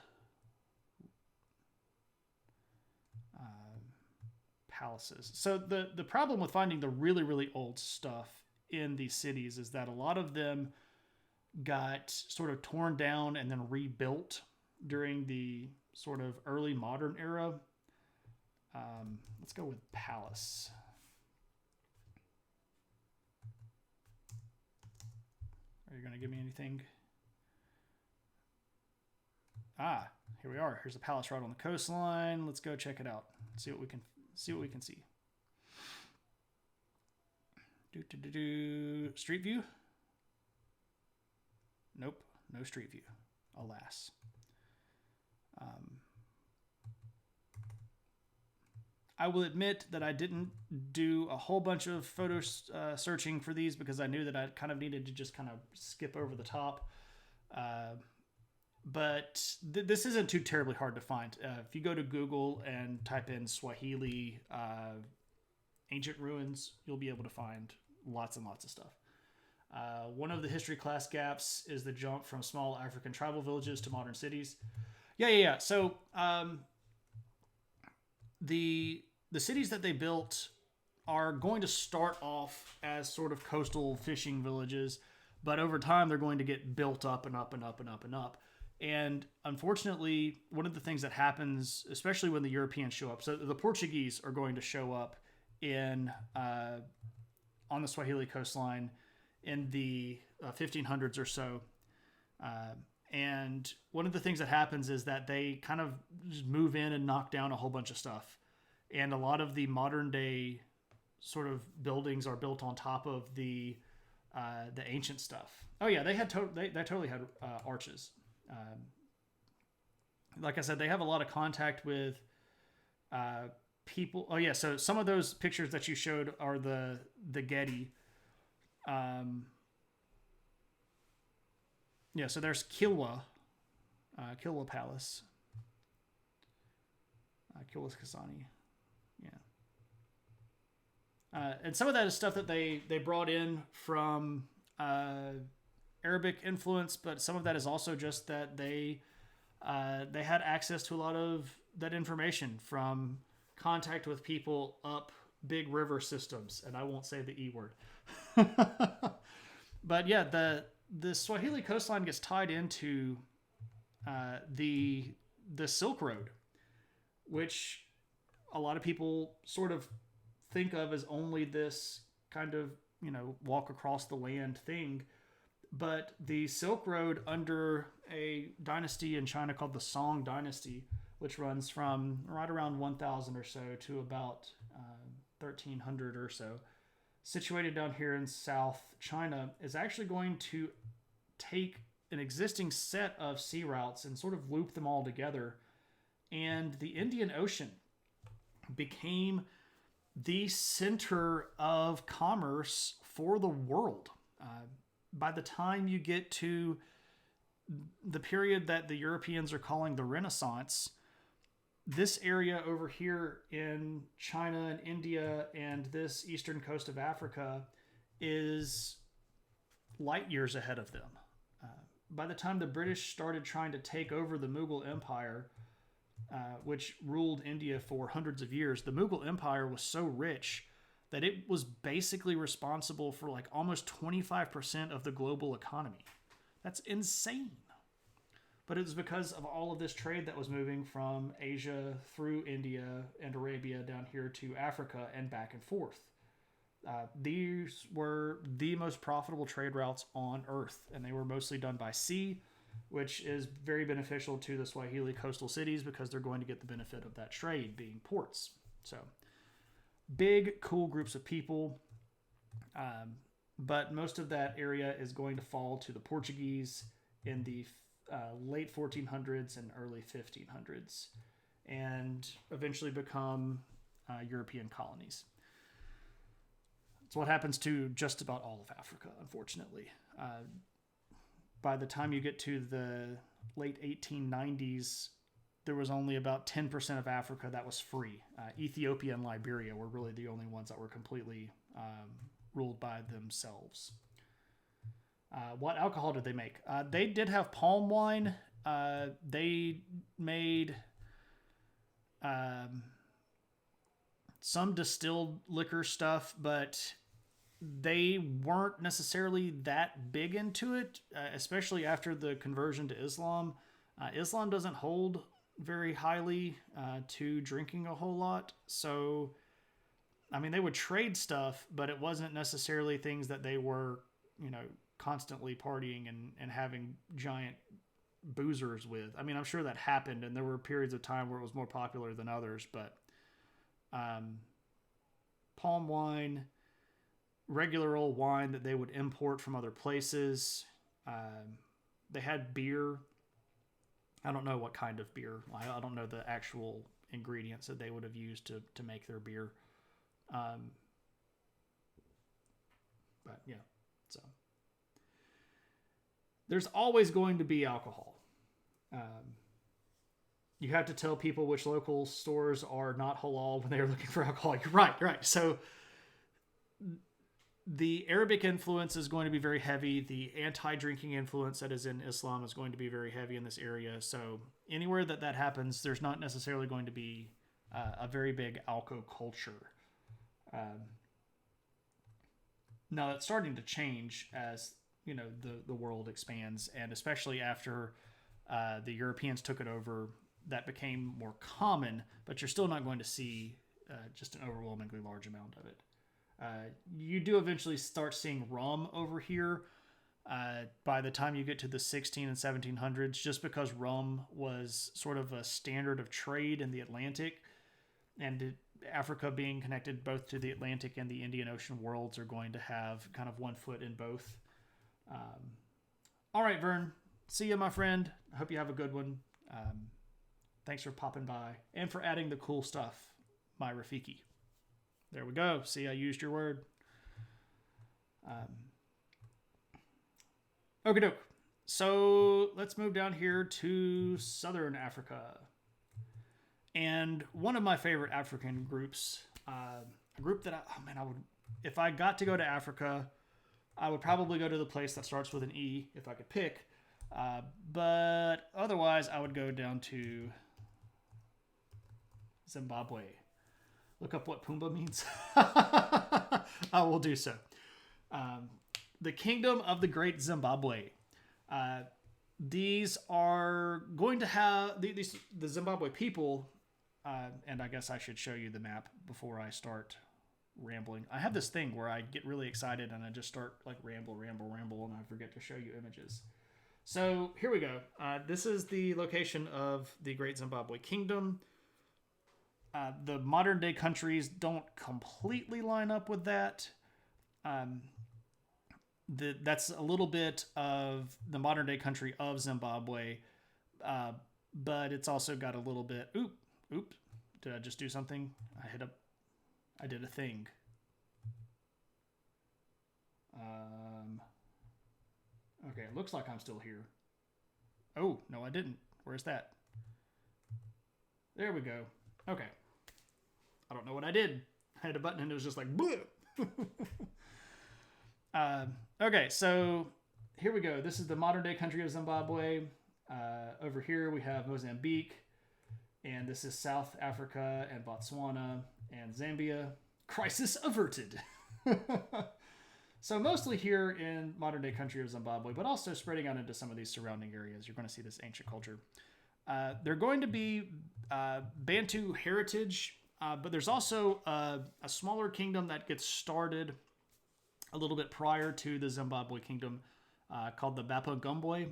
palaces. So the problem with finding the really, really old stuff in these cities is that a lot of them got sort of torn down and then rebuilt during the sort of early modern era. Let's go with palace. Are you going to give me anything? Here we are. Here's a palace right on the coastline. Let's go check it out. See what we can see. Street view? Nope, no street view. Alas. I will admit that I didn't do a whole bunch of photo searching for these because I knew that I kind of needed to just kind of skip over the top. But this isn't too terribly hard to find. If you go to Google and type in Swahili ancient ruins, you'll be able to find lots and lots of stuff. One of the history class gaps is the jump from small African tribal villages to modern cities. Yeah. So the cities that they built are going to start off as sort of coastal fishing villages, but over time they're going to get built up and up and up and up and up. And unfortunately, one of the things that happens, especially when the Europeans show up, so the Portuguese are going to show up on the Swahili coastline in the 1500s or so. And one of the things that happens is that they kind of just move in and knock down a whole bunch of stuff. And a lot of the modern day sort of buildings are built on top of the ancient stuff. Oh yeah, they totally had arches. Like I said, they have a lot of contact with people. Oh yeah, so some of those pictures that you showed are the Gedi. Yeah, so there's Kilwa Palace. Kilwa Kasani. Yeah. And some of that is stuff that they brought in from Arabic influence, but some of that is also just that they had access to a lot of that information from contact with people up big river systems, and I won't say the E word. But yeah, the Swahili coastline gets tied into the Silk Road, which a lot of people sort of think of as only this kind of, walk across the land thing. But the Silk Road under a dynasty in China called the Song Dynasty, which runs from right around 1000 or so to about 1300 or so, situated down here in South China, is actually going to take an existing set of sea routes and sort of loop them all together and the Indian Ocean became the center of commerce for the world. By the time you get to the period that the Europeans are calling the Renaissance, this area over here in China and India and this eastern coast of Africa is light years ahead of them. By the time the British started trying to take over the Mughal Empire, which ruled India for hundreds of years, the Mughal Empire was so rich that it was basically responsible for like almost 25% of the global economy. That's insane. But it was because of all of this trade that was moving from Asia through India and Arabia down here to Africa and back and forth. These were the most profitable trade routes on Earth, and they were mostly done by sea, which is very beneficial to the Swahili coastal cities because they're going to get the benefit of that trade being ports. So, big, cool groups of people, but most of that area is going to fall to the Portuguese in the late 1400s and early 1500s, and eventually become European colonies. It's what happens to just about all of Africa, unfortunately. By the time you get to the late 1890s, there was only about 10% of Africa that was free. Ethiopia and Liberia were really the only ones that were completely ruled by themselves. What alcohol did they make? They did have palm wine. They made some distilled liquor stuff, but they weren't necessarily that big into it, especially after the conversion to Islam. Islam doesn't hold very highly to drinking a whole lot. So, I mean, they would trade stuff, but it wasn't necessarily things that they were, constantly partying and having giant boozers with. I mean, I'm sure that happened, and there were periods of time where it was more popular than others, but palm wine, regular old wine that they would import from other places. They had beer. I don't know what kind of beer. I don't know the actual ingredients that they would have used to make their beer. But yeah, so there's always going to be alcohol. You have to tell people which local stores are not halal when they're looking for alcohol. You're right. So the Arabic influence is going to be very heavy. The anti-drinking influence that is in Islam is going to be very heavy in this area. So anywhere that happens, there's not necessarily going to be a very big alco culture. Now that's starting to change as the world expands, and especially after the Europeans took it over, that became more common. But you're still not going to see just an overwhelmingly large amount of it. You do eventually start seeing rum over here by the time you get to the 16 and 1700s, just because rum was sort of a standard of trade in the Atlantic, and Africa being connected both to the Atlantic and the Indian Ocean worlds are going to have kind of one foot in both. All right, Vern. See you, my friend. I hope you have a good one. Thanks for popping by and for adding the cool stuff, my Rafiki. There we go. See, I used your word. Okie doke. So let's move down here to Southern Africa. And one of my favorite African groups, a group that I would, if I got to go to Africa, I would probably go to the place that starts with an E if I could pick. But otherwise, I would go down to Zimbabwe. Look up what Pumbaa means. I will do so. The Kingdom of the Great Zimbabwe. These are going to have the Zimbabwe people, and I guess I should show you the map before I start rambling. I have this thing where I get really excited and I just start like ramble, and I forget to show you images. So here we go. This is the location of the Great Zimbabwe Kingdom. The modern day countries don't completely line up with that. That's a little bit of the modern day country of Zimbabwe. but it's also got a little bit. Oop! Did I just do something? I did a thing. Okay, it looks like I'm still here. Oh, no, I didn't. Where's that? There we go. Okay. I don't know what I did. I had a button and it was just like, okay, so here we go. This is the modern day country of Zimbabwe. Over here we have Mozambique, and this is South Africa and Botswana and Zambia. Crisis averted. So mostly here in modern day country of Zimbabwe, but also spreading out into some of these surrounding areas. You're going to see this ancient culture. They're going to be Bantu heritage, but there's also a smaller kingdom that gets started a little bit prior to the Zimbabwe kingdom called the Bapagumbwe.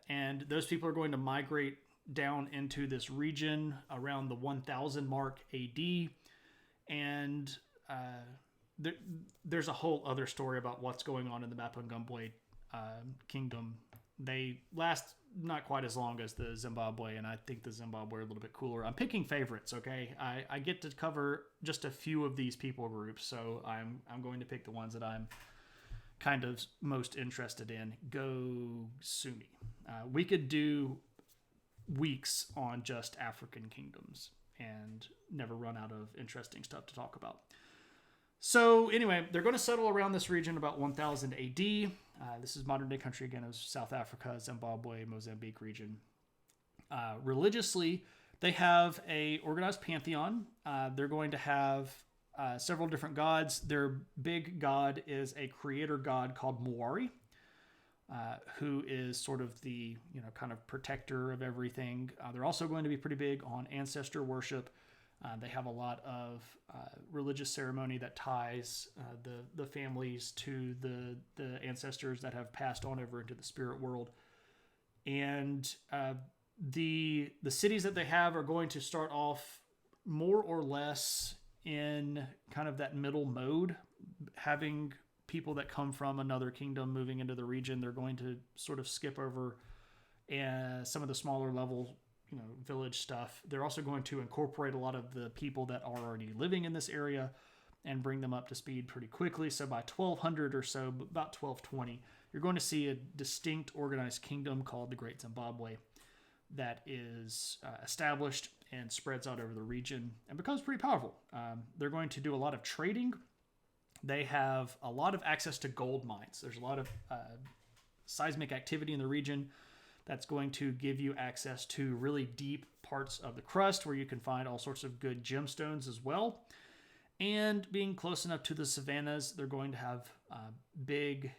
And those people are going to migrate down into this region around the 1000 mark AD. And there's a whole other story about what's going on in the Bapagumbwe kingdom. They last not quite as long as the Zimbabwe, and I think the Zimbabwe are a little bit cooler. I'm picking favorites, okay? I get to cover just a few of these people groups, so I'm going to pick the ones that I'm kind of most interested in. Go Sumi. We could do weeks on just African kingdoms and never run out of interesting stuff to talk about. So anyway, they're going to settle around this region about 1000 AD. This is modern day country again of South Africa, Zimbabwe, Mozambique region. Religiously, they have a organized pantheon. They're going to have several different gods. Their big god is a creator god called Mwari, who is sort of the kind of protector of everything. They're also going to be pretty big on ancestor worship. They have a lot of religious ceremony that ties the families to the ancestors that have passed on over into the spirit world. And the cities that they have are going to start off more or less in kind of that middle mode, having people that come from another kingdom moving into the region. They're going to sort of skip over some of the smaller level village stuff. They're also going to incorporate a lot of the people that are already living in this area and bring them up to speed pretty quickly. So by 1200 or so, about 1220, you're going to see a distinct organized kingdom called the Great Zimbabwe that is established and spreads out over the region and becomes pretty powerful. They're going to do a lot of trading. They have a lot of access to gold mines. There's a lot of seismic activity in the region that's going to give you access to really deep parts of the crust where you can find all sorts of good gemstones as well. And being close enough to the savannas, they're going to have big,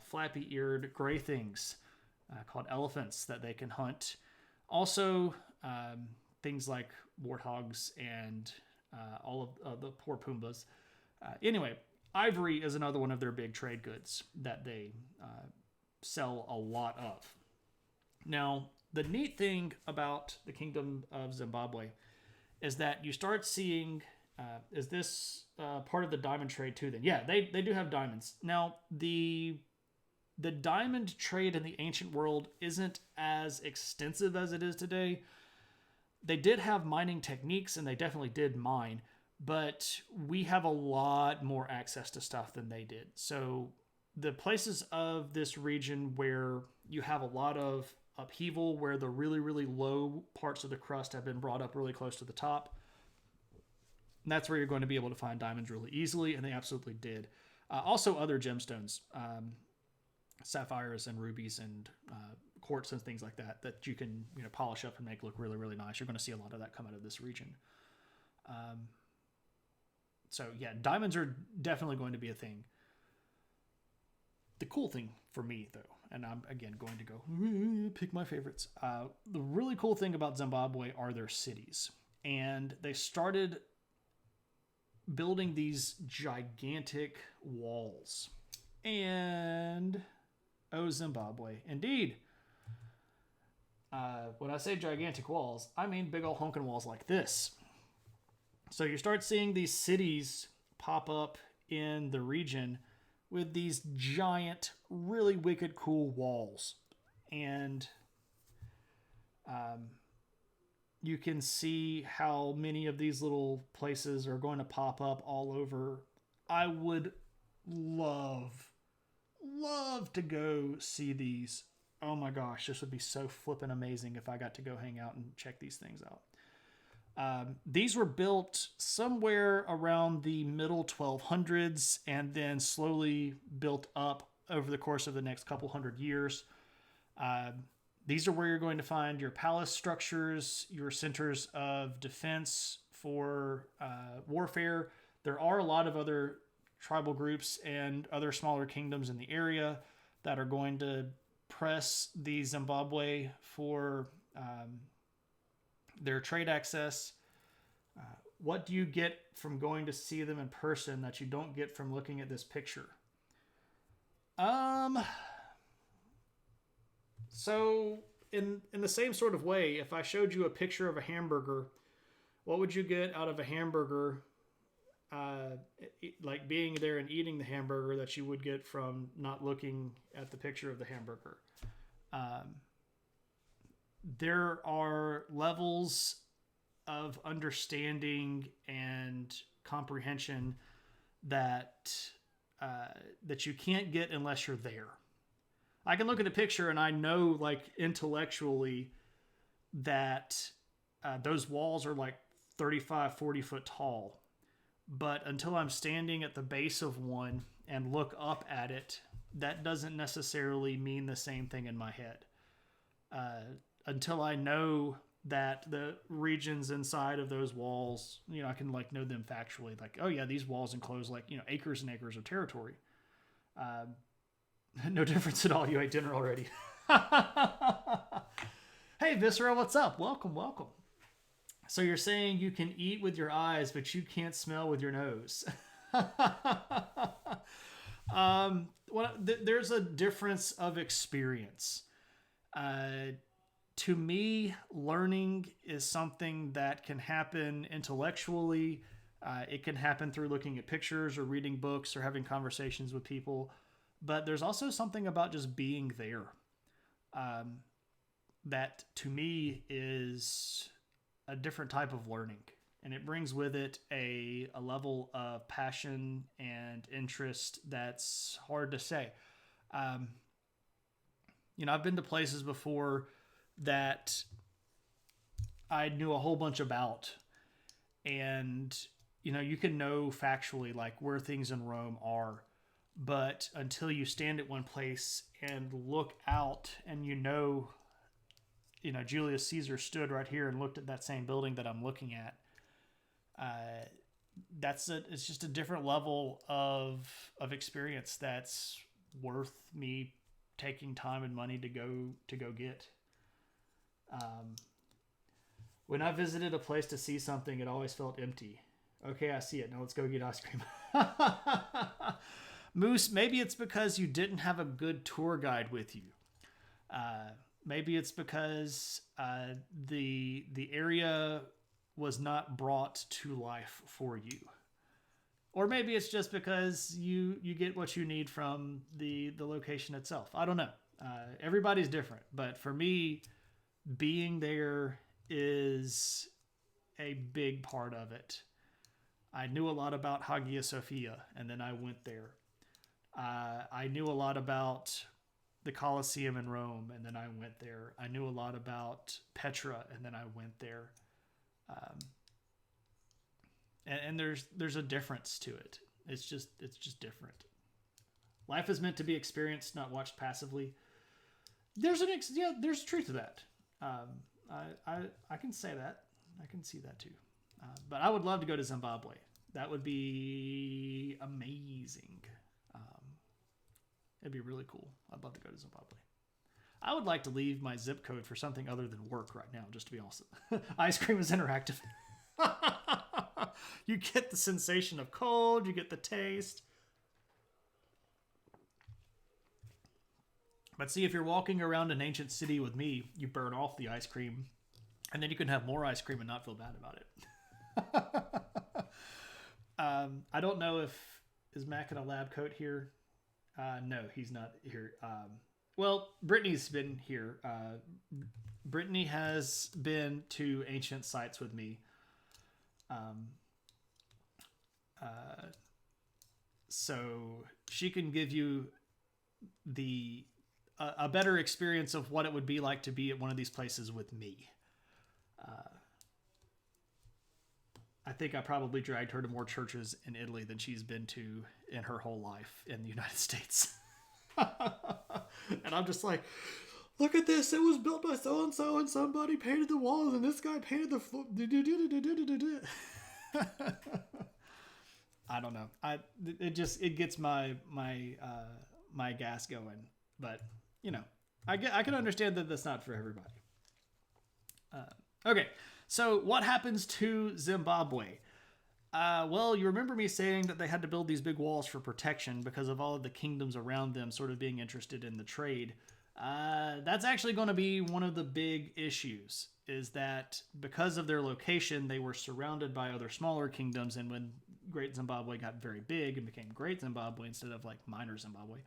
flappy-eared gray things called elephants that they can hunt. Also, things like warthogs and all of the poor Pumbas. Anyway, ivory is another one of their big trade goods that they sell a lot of. Now, the neat thing about the Kingdom of Zimbabwe is that you start seeing, is this part of the diamond trade too then? Yeah, they do have diamonds. Now, the diamond trade in the ancient world isn't as extensive as it is today. They did have mining techniques and they definitely did mine, but we have a lot more access to stuff than they did. So the places of this region where you have a lot of upheaval, where the really, really low parts of the crust have been brought up really close to the top, that's where you're going to be able to find diamonds really easily, and they absolutely did. Also other gemstones, sapphires and rubies and quartz and things like that you can polish up and make look really, really nice. You're going to see a lot of that come out of this region. So yeah, diamonds are definitely going to be a thing. The cool thing for me, though, and I'm, again, going to go pick my favorites. The really cool thing about Zimbabwe are their cities. And they started building these gigantic walls. And, oh, Zimbabwe. Indeed. When I say gigantic walls, I mean big old honking walls like this. So you start seeing these cities pop up in the region with these giant, really wicked cool walls. And You can see how many of these little places are going to pop up all over. I would love to go see these. Oh my gosh, this would be so flippin' amazing if I got to go hang out and check these things out. These were built somewhere around the middle 1200s and then slowly built up over the course of the next couple hundred years. These are where you're going to find your palace structures, your centers of defense for warfare. There are a lot of other tribal groups and other smaller kingdoms in the area that are going to press the Zimbabwe for their trade access. What do you get from going to see them in person that you don't get from looking at this picture? So in the same sort of way, if I showed you a picture of a hamburger, what would you get out of a hamburger, like being there and eating the hamburger, that you would get from not looking at the picture of the hamburger? There are levels of understanding and comprehension that you can't get unless you're there. I can look at a picture and I know, like, intellectually that those walls are like 35, 40 foot tall. But until I'm standing at the base of one and look up at it, that doesn't necessarily mean the same thing in my head. Until I know that the regions inside of those walls, I can like know them factually. Like, oh yeah, these walls enclose like, acres and acres of territory. No difference at all. You ate dinner already. Hey, Viscera, what's up? Welcome. So you're saying you can eat with your eyes, but you can't smell with your nose. There's a difference of experience. To me, learning is something that can happen intellectually. It can happen through looking at pictures or reading books or having conversations with people. But there's also something about just being there that, to me, is a different type of learning. And it brings with it a level of passion and interest that's hard to say. I've been to places before that I knew a whole bunch about. And, you can know factually like where things in Rome are. But until you stand at one place and look out and Julius Caesar stood right here and looked at that same building that I'm looking at, it's just a different level of experience that's worth me taking time and money to go get. When I visited a place to see something, it always felt empty. Okay, I see it. Now let's go get ice cream. Moose, maybe it's because you didn't have a good tour guide with you. Maybe it's because the area was not brought to life for you. Or maybe it's just because you get what you need from the location itself. I don't know. Everybody's different. But for me, being there is a big part of it. I knew a lot about Hagia Sophia, and then I went there. I knew a lot about the Colosseum in Rome, and then I went there. I knew a lot about Petra, and then I went there. And there's a difference to it. It's just different. Life is meant to be experienced, not watched passively. There's truth to that. I can say that. I can see that too. But I would love to go to Zimbabwe. That would be amazing. It'd be really cool. I'd love to go to Zimbabwe. I would like to leave my zip code for something other than work right now, just to be awesome. Ice cream is interactive. You get the sensation of cold. You get the taste. But see, if you're walking around an ancient city with me, you burn off the ice cream, and then you can have more ice cream and not feel bad about it. I don't know if... Is Mac in a lab coat here? No, he's not here. Well, Brittany's been here. Brittany has been to ancient sites with me. Um, uh, so she can give you the a better experience of what it would be like to be at one of these places with me. I think I probably dragged her to more churches in Italy than she's been to in her whole life in the United States. And I'm just like, look at this. It was built by so-and-so and somebody painted the walls and this guy painted the floor. I don't know. It gets my gas going, but I can understand that that's not for everybody. Okay. So what happens to Zimbabwe? Well, you remember me saying that they had to build these big walls for protection because of all of the kingdoms around them sort of being interested in the trade. That's actually going to be one of the big issues, is that because of their location, they were surrounded by other smaller kingdoms, and when Great Zimbabwe got very big and became Great Zimbabwe instead of like Minor Zimbabwe,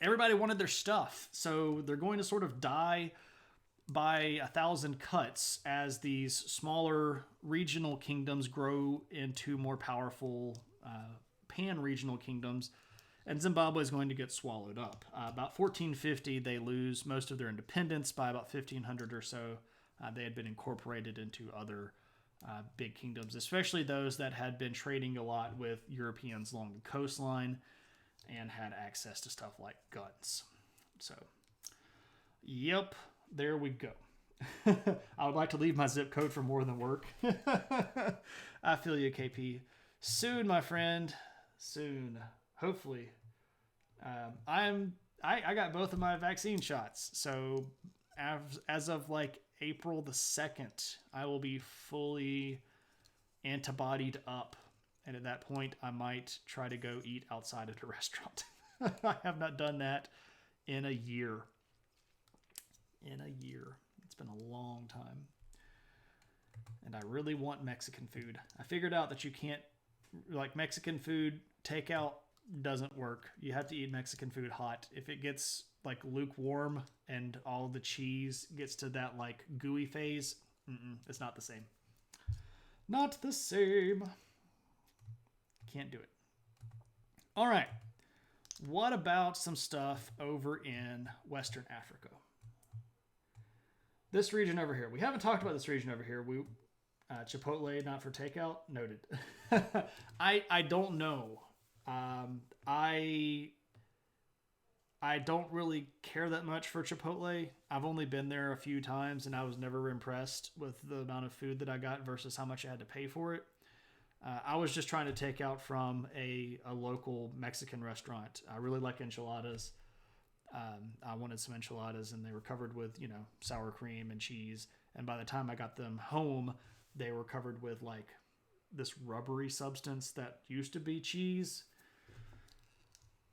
everybody wanted their stuff. So they're going to sort of die by 1,000 cuts as these smaller regional kingdoms grow into more powerful pan-regional kingdoms, and Zimbabwe is going to get swallowed up. About 1450, they lose most of their independence. By about 1500 or so, they had been incorporated into other big kingdoms, especially those that had been trading a lot with Europeans along the coastline and had access to stuff like guns. So, yep. There we go. I would like to leave my zip code for more than work. I feel you, KP. Soon, my friend. Soon. Hopefully. I got both of my vaccine shots. So as of like April the 2nd, I will be fully antibodied up. And at that point, I might try to go eat outside at a restaurant. I have not done that in a year. It's been a long time. And I really want Mexican food. I figured out that you can't, like, Mexican food takeout doesn't work. You have to eat Mexican food hot. If it gets like lukewarm and all the cheese gets to that like gooey phase, it's not the same. Not the same. Can't do it. All right. What about some stuff over in Western Africa? This region over here. We haven't talked about this region over here. Chipotle, not for takeout, noted. I don't know. I don't really care that much for Chipotle. I've only been there a few times, and I was never impressed with the amount of food that I got versus how much I had to pay for it. I was just trying to take out from a local Mexican restaurant. I really like enchiladas. I wanted some enchiladas, and they were covered with, sour cream and cheese. And by the time I got them home, they were covered with like this rubbery substance that used to be cheese.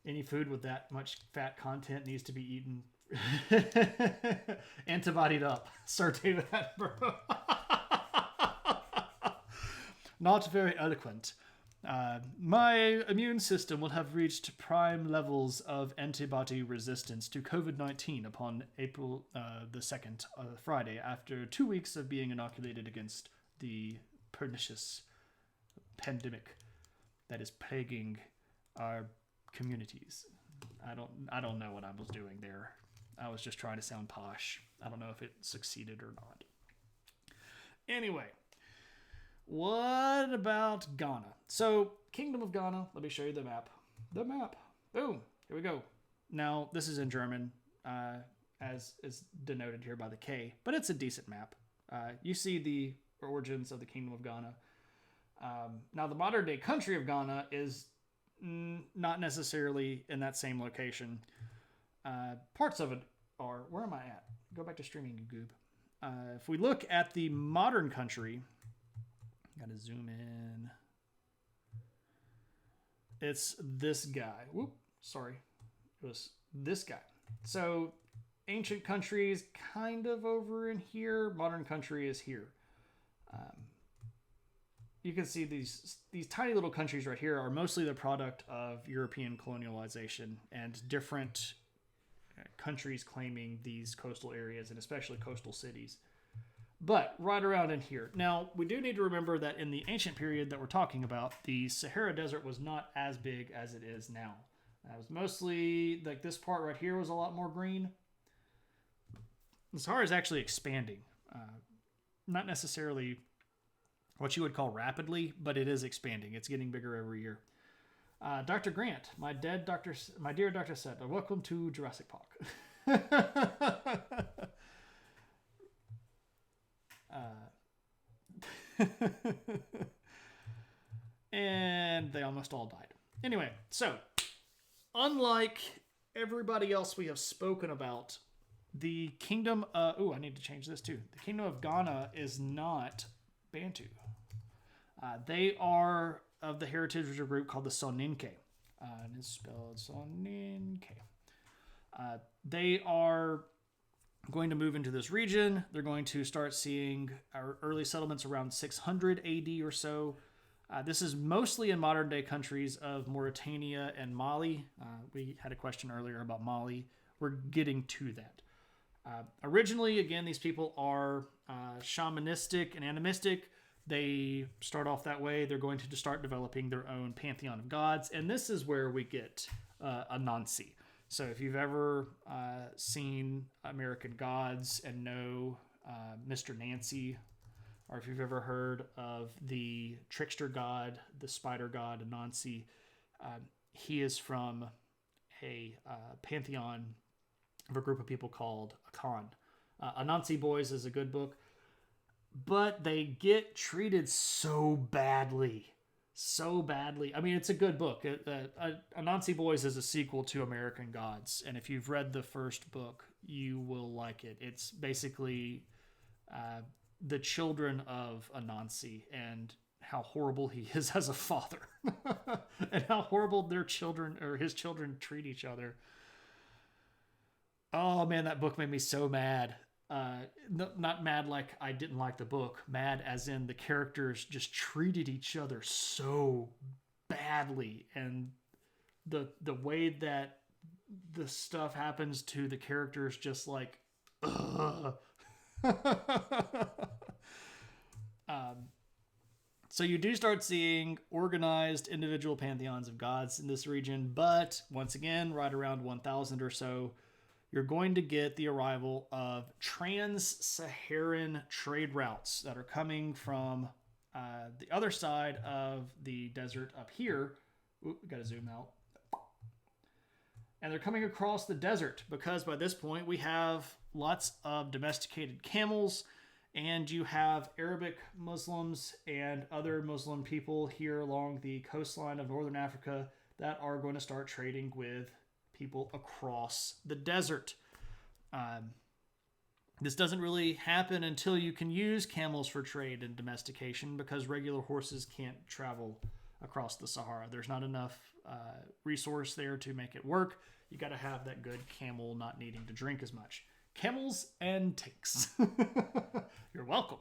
Any food with that much fat content needs to be eaten antibodied up. Sir David Attenborough. Not very eloquent. My immune system will have reached prime levels of antibody resistance to COVID-19 upon April the 2nd, Friday, after 2 weeks of being inoculated against the pernicious pandemic that is plaguing our communities. I don't know what I was doing there. I was just trying to sound posh. I don't know if it succeeded or not. Anyway. What about Ghana? So, Kingdom of Ghana, let me show you the map. The map. Boom. Here we go. Now, this is in German, as is denoted here by the K, but it's a decent map. You see the origins of the Kingdom of Ghana. Now, the modern-day country of Ghana is not necessarily in that same location. Parts of it are... Where am I at? Go back to streaming, you goob. If we look at the modern country... Gotta zoom in. It's this guy. Whoop, sorry. It was this guy. So, ancient country is kind of over in here. Modern country is here. You can see these tiny little countries right here are mostly the product of European colonialization and different countries claiming these coastal areas and especially coastal cities. But right around in here. Now, we do need to remember that in the ancient period that we're talking about, the Sahara Desert was not as big as it is now. It was mostly, like this part right here was a lot more green. The Sahara is actually expanding. Not necessarily what you would call rapidly, but it is expanding. It's getting bigger every year. Dr. Grant, my dear Dr. Seth, welcome to Jurassic Park. And they almost all died. Anyway, so unlike everybody else we have spoken about, the kingdom I need to change this too. The kingdom of Ghana is not Bantu. They are of the heritage group called the Soninke. And it's spelled Soninke. They are going to move into this region. They're going to start seeing our early settlements around 600 AD or so. This is mostly in modern day countries of Mauritania and Mali. We had a question earlier about Mali. We're getting to that. Originally, again, these people are shamanistic and animistic. They start off that way. They're going to start developing their own pantheon of gods. And this is where we get Anansi. So if you've ever seen American Gods and know Mr. Nancy, or if you've ever heard of the trickster god, the spider god, Anansi, he is from a pantheon of a group of people called Akan. Anansi Boys is a good book, but they get treated so badly. So badly. I mean, it's a good book. Anansi Boys is a sequel to American Gods, and if you've read the first book, you will like it. It's basically the children of Anansi and how horrible he is as a father, and how horrible their children or his children treat each other. Oh man, that book made me so mad. Not mad like I didn't like the book, mad as in the characters just treated each other so badly, and the way that the stuff happens to the characters, just like so you do start seeing organized individual pantheons of gods in this region, but once again, right around 1000 or so, you're going to get the arrival of trans-Saharan trade routes that are coming from the other side of the desert up here. Ooh, we got to zoom out. And they're coming across the desert because by this point we have lots of domesticated camels, and you have Arabic Muslims and other Muslim people here along the coastline of northern Africa that are going to start trading with people across the desert. This doesn't really happen until you can use camels for trade and domestication, because regular horses can't travel across the Sahara. There's not enough resource there to make it work. You got to have that good camel not needing to drink as much. Camels and tanks. You're welcome.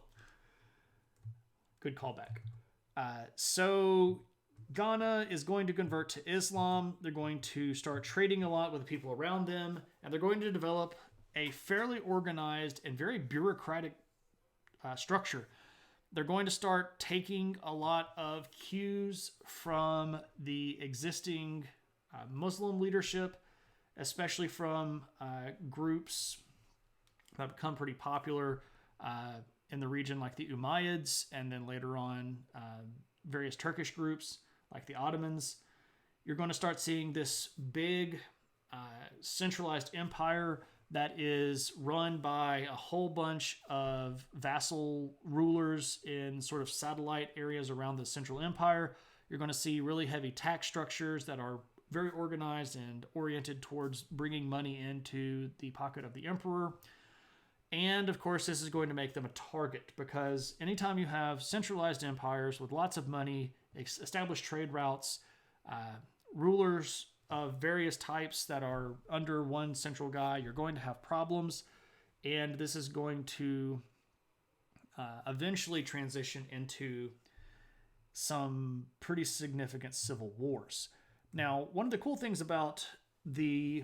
Good callback. So Ghana is going to convert to Islam. They're going to start trading a lot with the people around them, and they're going to develop a fairly organized and very bureaucratic structure. They're going to start taking a lot of cues from the existing Muslim leadership, especially from groups that become pretty popular in the region, like the Umayyads, and then later on various Turkish groups like the Ottomans. You're going to start seeing this big centralized empire that is run by a whole bunch of vassal rulers in sort of satellite areas around the central empire. You're going to see really heavy tax structures that are very organized and oriented towards bringing money into the pocket of the emperor. And of course, this is going to make them a target, because anytime you have centralized empires with lots of money, established trade routes, rulers of various types that are under one central guy, you're going to have problems. And this is going to eventually transition into some pretty significant civil wars. Now, one of the cool things about the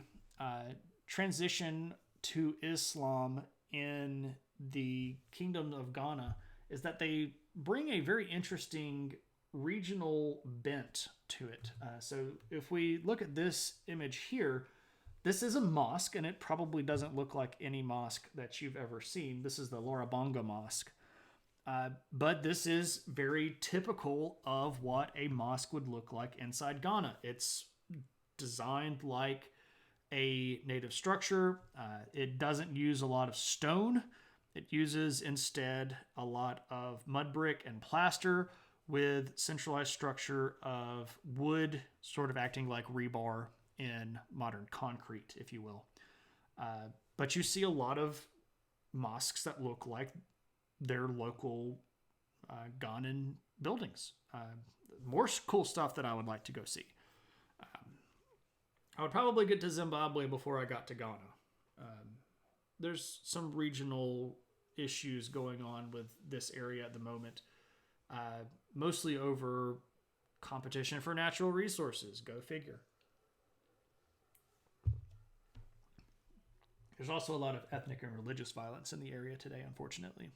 transition to Islam in the Kingdom of Ghana is that they bring a very interesting regional bent to it. So if we look at this image here, this is a mosque, and it probably doesn't look like any mosque that you've ever seen. This is the Lorabonga Mosque. But this is very typical of what a mosque would look like inside Ghana. It's designed like a native structure. It doesn't use a lot of stone. It uses instead a lot of mud brick and plaster with centralized structure of wood, sort of acting like rebar in modern concrete, if you will. But you see a lot of mosques that look like their local Ghanan buildings. More cool stuff that I would like to go see. I would probably get to Zimbabwe before I got to Ghana. There's some regional issues going on with this area at the moment, mostly over competition for natural resources. Go figure. There's also a lot of ethnic and religious violence in the area today, unfortunately.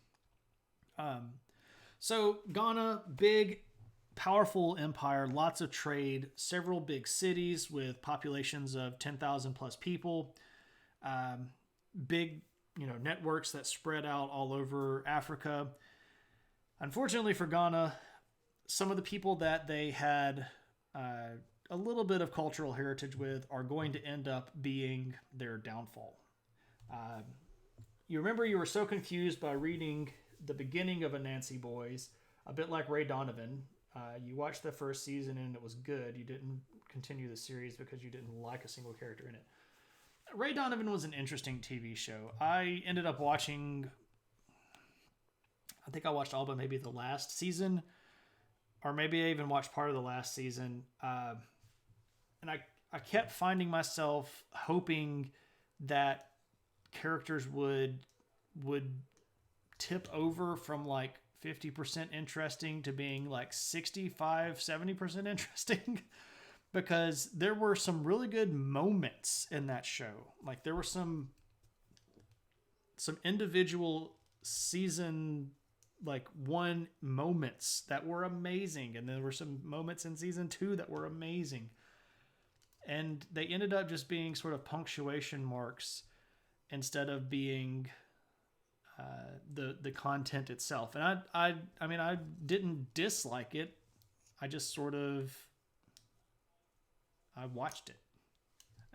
So Ghana, big, powerful empire, lots of trade, several big cities with populations of 10,000 plus people, big, networks that spread out all over Africa. Unfortunately for Ghana, some of the people that they had a little bit of cultural heritage with are going to end up being their downfall. You remember you were so confused by reading the beginning of Anansi Boys, a bit like Ray Donovan. You watched the first season and it was good. You didn't continue the series because you didn't like a single character in it. Ray Donovan was an interesting TV show. I ended up watching, I think I watched all but maybe the last season, or maybe I even watched part of the last season. And I kept finding myself hoping that characters would tip over from like 50% interesting to being like 65-70% interesting because there were some really good moments in that show. Like there were some individual season like 1 moments that were amazing, and there were some moments in season 2 that were amazing, and they ended up just being sort of punctuation marks instead of being the content itself. And I mean, I didn't dislike it. I just sort of, I watched it.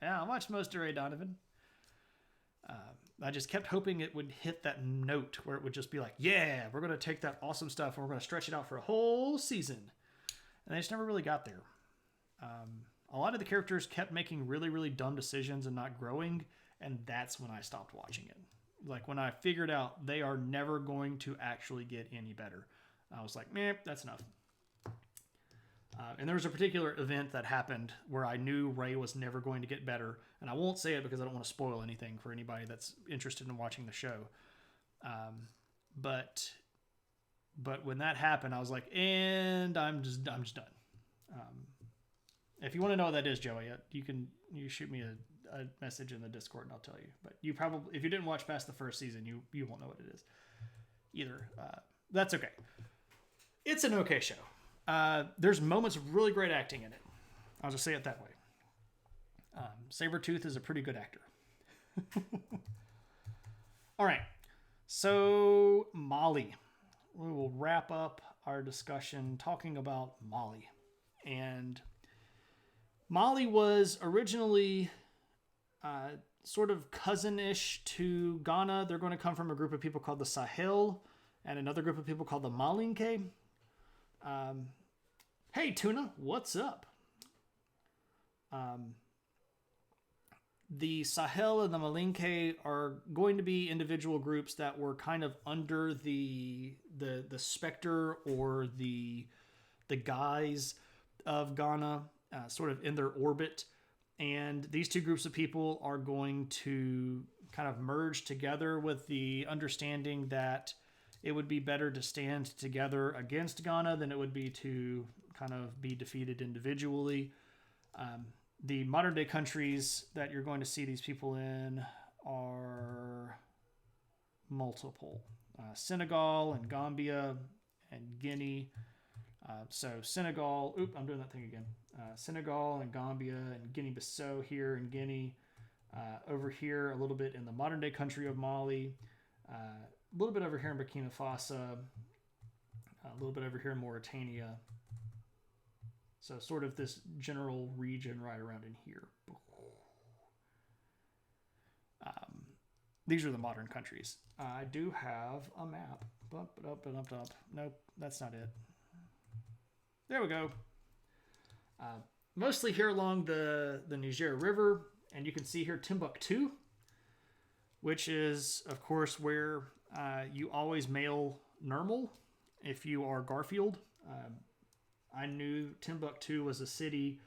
Yeah, I watched most of Ray Donovan. I just kept hoping it would hit that note where it would just be like, yeah, we're going to take that awesome stuff and we're going to stretch it out for a whole season. And they just never really got there. A lot of the characters kept making really, really dumb decisions and not growing. And that's when I stopped watching it. Like when I figured out they are never going to actually get any better, I was like, meh, that's enough. And there was a particular event that happened where I knew Ray was never going to get better. And I won't say it because I don't want to spoil anything for anybody that's interested in watching the show. But when that happened, I was like, and I'm just done. If you want to know what that is, Joey, you shoot me a message in the Discord and I'll tell you. But you probably, if you didn't watch past the first season, you won't know what it is either. That's okay. It's an okay show. There's moments of really great acting in it. I'll just say it that way. Sabretooth is a pretty good actor. All right. So Mali. We will wrap up our discussion talking about Mali. And Mali was originally sort of cousin-ish to Ghana. They're going to come from a group of people called the Sahel and another group of people called the Malinke. Hey, Tuna, what's up? The Sahel and the Malinke are going to be individual groups that were kind of under the specter or the guise of Ghana, sort of in their orbit. And these two groups of people are going to kind of merge together with the understanding that it would be better to stand together against Ghana than it would be to kind of be defeated individually. The modern day countries that you're going to see these people in are multiple. Senegal and Gambia and Guinea. So Senegal, I'm doing that thing again. Senegal and Gambia and Guinea-Bissau here in Guinea. Over here, a little bit in the modern day country of Mali. A little bit over here in Burkina Faso. A little bit over here in Mauritania. So sort of this general region right around in here. These are the modern countries. I do have a map. Nope, that's not it. There we go. Mostly here along the Niger River. And you can see here Timbuktu, which is, of course, where you always mail Nermal if you are Garfield. I knew Timbuktu was a city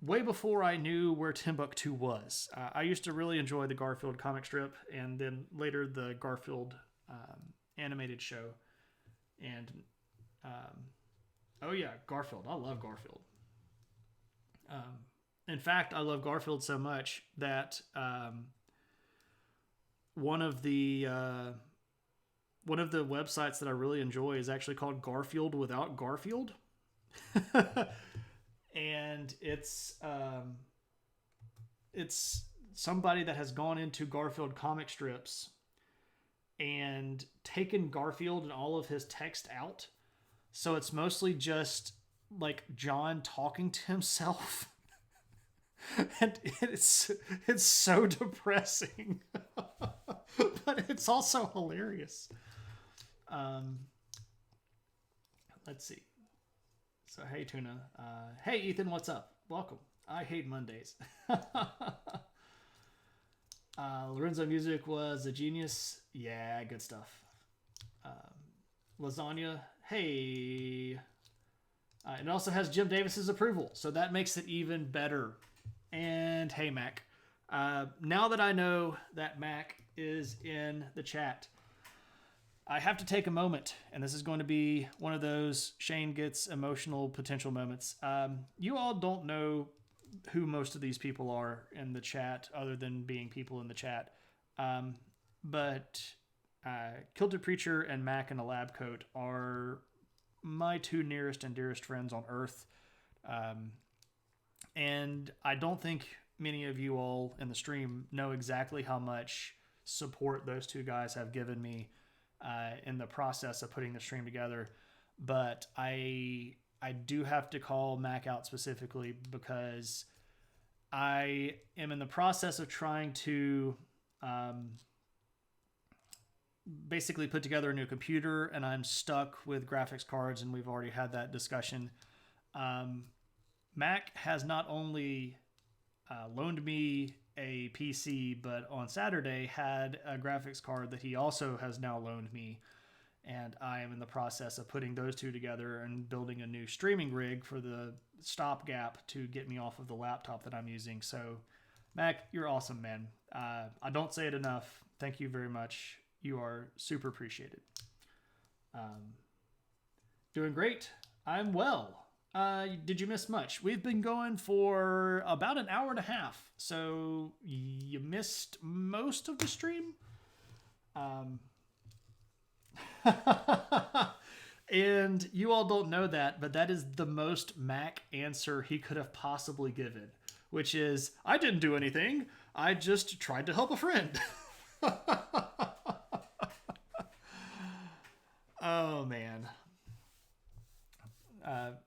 way before I knew where Timbuktu was. I used to really enjoy the Garfield comic strip and then later the Garfield animated show. And, oh yeah, Garfield. I love Garfield. In fact, I love Garfield so much that one of the websites that I really enjoy is actually called Garfield Without Garfield. And it's somebody that has gone into Garfield comic strips and taken Garfield and all of his text out. So it's mostly just like John talking to himself. And it's so depressing. But it's also hilarious. Let's see. So, hey, Tuna. Hey, Ethan, what's up? Welcome. I hate Mondays. Lorenzo Music was a genius. Yeah, good stuff. Lasagna. Hey. It also has Jim Davis's approval, so that makes it even better. And hey, Mac. Now that I know that Mac is in the chat, I have to take a moment, and this is going to be one of those Shane gets emotional potential moments. You all don't know who most of these people are in the chat, other than being people in the chat. But Kilted Preacher and Mac in a lab coat are my two nearest and dearest friends on Earth. And I don't think many of you all in the stream know exactly how much support those two guys have given me in the process of putting the stream together. But I do have to call Mac out specifically because I am in the process of trying to basically put together a new computer, and I'm stuck with graphics cards, and we've already had that discussion. Mac has not only loaned me a PC, but on Saturday had a graphics card that he also has now loaned me. And I am in the process of putting those two together and building a new streaming rig for the stopgap to get me off of the laptop that I'm using. So, Mac, you're awesome, man. I don't say it enough. Thank you very much. You are super appreciated. Doing great. I'm well. Did you miss much? We've been going for about an hour and a half, so you missed most of the stream. And you all don't know that, but that is the most Mac answer he could have possibly given, which is, I didn't do anything. I just tried to help a friend. Oh, man.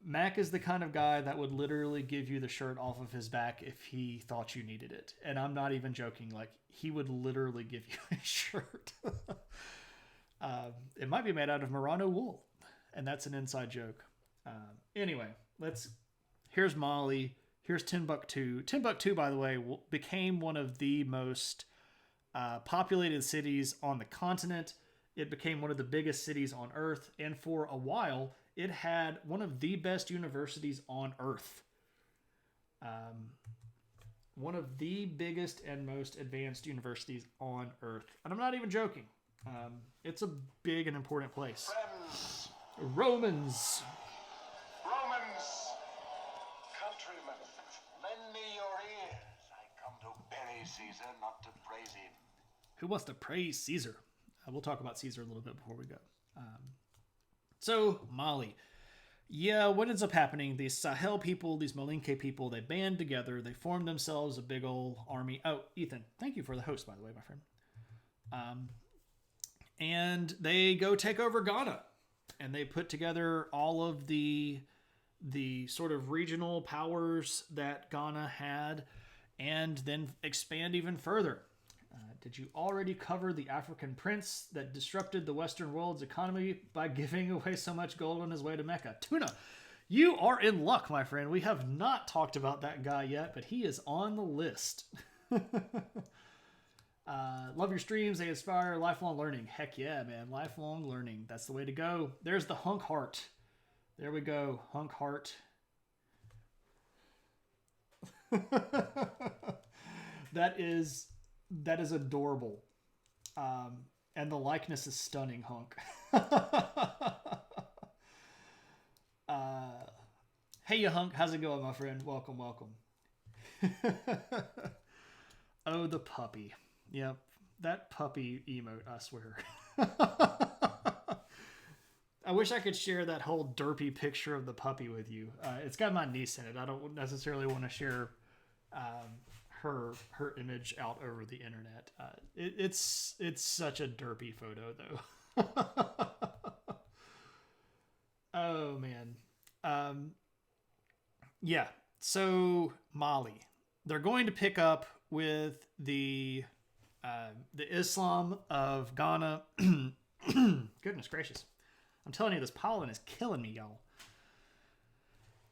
Mac is the kind of guy that would literally give you the shirt off of his back if he thought you needed it. And I'm not even joking. Like, he would literally give you a shirt. It might be made out of merino wool. And that's an inside joke. Anyway, here's Mali. Here's Timbuktu. Timbuktu, by the way, became one of the most populated cities on the continent. It became one of the biggest cities on Earth. And for a while, it had one of the best universities on Earth. One of the biggest and most advanced universities on Earth. And I'm not even joking. It's a big and important place. Romans, countrymen, Lend me your ears. I come to bury Caesar, not to praise him. Who wants to praise Caesar? We'll talk about Caesar a little bit before we go. So, Mali. Yeah, what ends up happening, these Sahel people, these Malinke people, they band together, they form themselves a big old army. Oh, Ethan, thank you for the host, by the way, my friend. And they go take over Ghana. And they put together all of the sort of regional powers that Ghana had and then expand even further. Did you already cover the African prince that disrupted the Western world's economy by giving away so much gold on his way to Mecca? Tuna, you are in luck, my friend. We have not talked about that guy yet, but he is on the list. Love your streams. They inspire lifelong learning. Heck yeah, man. Lifelong learning. That's the way to go. There's the hunk heart. There we go. Hunk heart. That is adorable. And the likeness is stunning, Hunk. Hey, you Hunk. How's it going, my friend? Welcome, welcome. Oh, the puppy. Yep. That puppy emote, I swear. I wish I could share that whole derpy picture of the puppy with you. It's got my niece in it. I don't necessarily want to share her image out over the internet. It's such a derpy photo though. Oh man. Yeah. So Mali, they're going to pick up with the Islam of Ghana. Goodness gracious. I'm telling you, this pollen is killing me, y'all.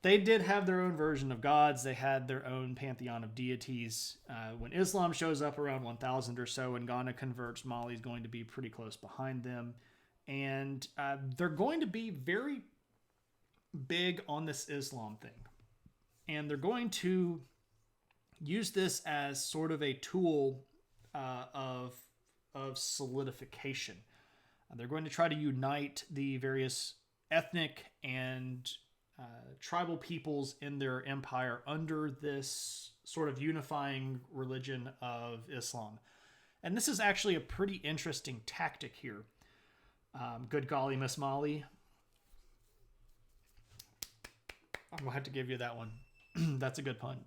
They did have their own version of gods. They had their own pantheon of deities. When Islam shows up around 1000 or so and Ghana converts, Mali's going to be pretty close behind them. And they're going to be very big on this Islam thing. And they're going to use this as sort of a tool of solidification. They're going to try to unite the various ethnic and tribal peoples in their empire under this sort of unifying religion of Islam. And this is actually a pretty interesting tactic here. Good golly, Miss Molly. I'm going to have to give you that one. That's a good pun.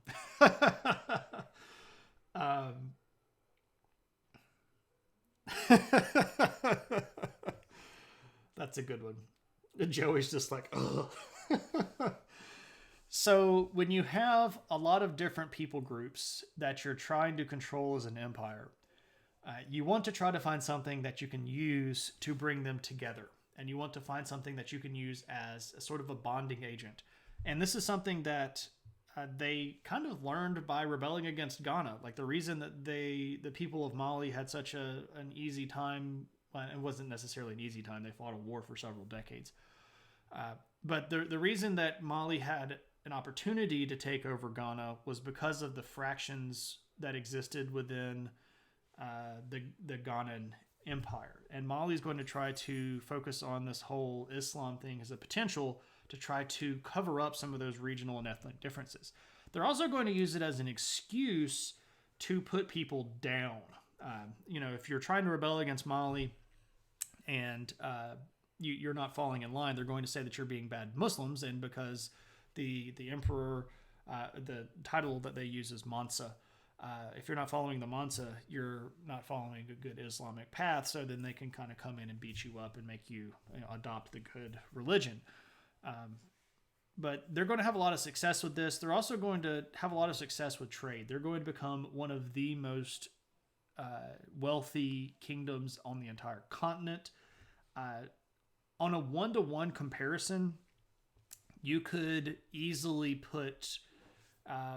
That's a good one. Joey's just like, ugh. So when you have a lot of different people groups that you're trying to control as an empire, you want to try to find something that you can use to bring them together. And you want to find something that you can use as a sort of a bonding agent. And this is something that they kind of learned by rebelling against Ghana. Like the reason that the people of Mali had such an easy time, well, it wasn't necessarily an easy time. They fought a war for several decades. But the reason that Mali had an opportunity to take over Ghana was because of the fractions that existed within the Ghanan empire. And Mali is going to try to focus on this whole Islam thing as a potential to try to cover up some of those regional and ethnic differences. They're also going to use it as an excuse to put people down. If you're trying to rebel against Mali and you're not falling in line, they're going to say that you're being bad Muslims, and because the emperor, the title that they use is Mansa. If you're not following the Mansa, you're not following a good Islamic path, so then they can kind of come in and beat you up and make you, adopt the good religion. But they're going to have a lot of success with this. They're also going to have a lot of success with trade. They're going to become one of the most wealthy kingdoms on the entire continent. On a one-to-one comparison, you could easily put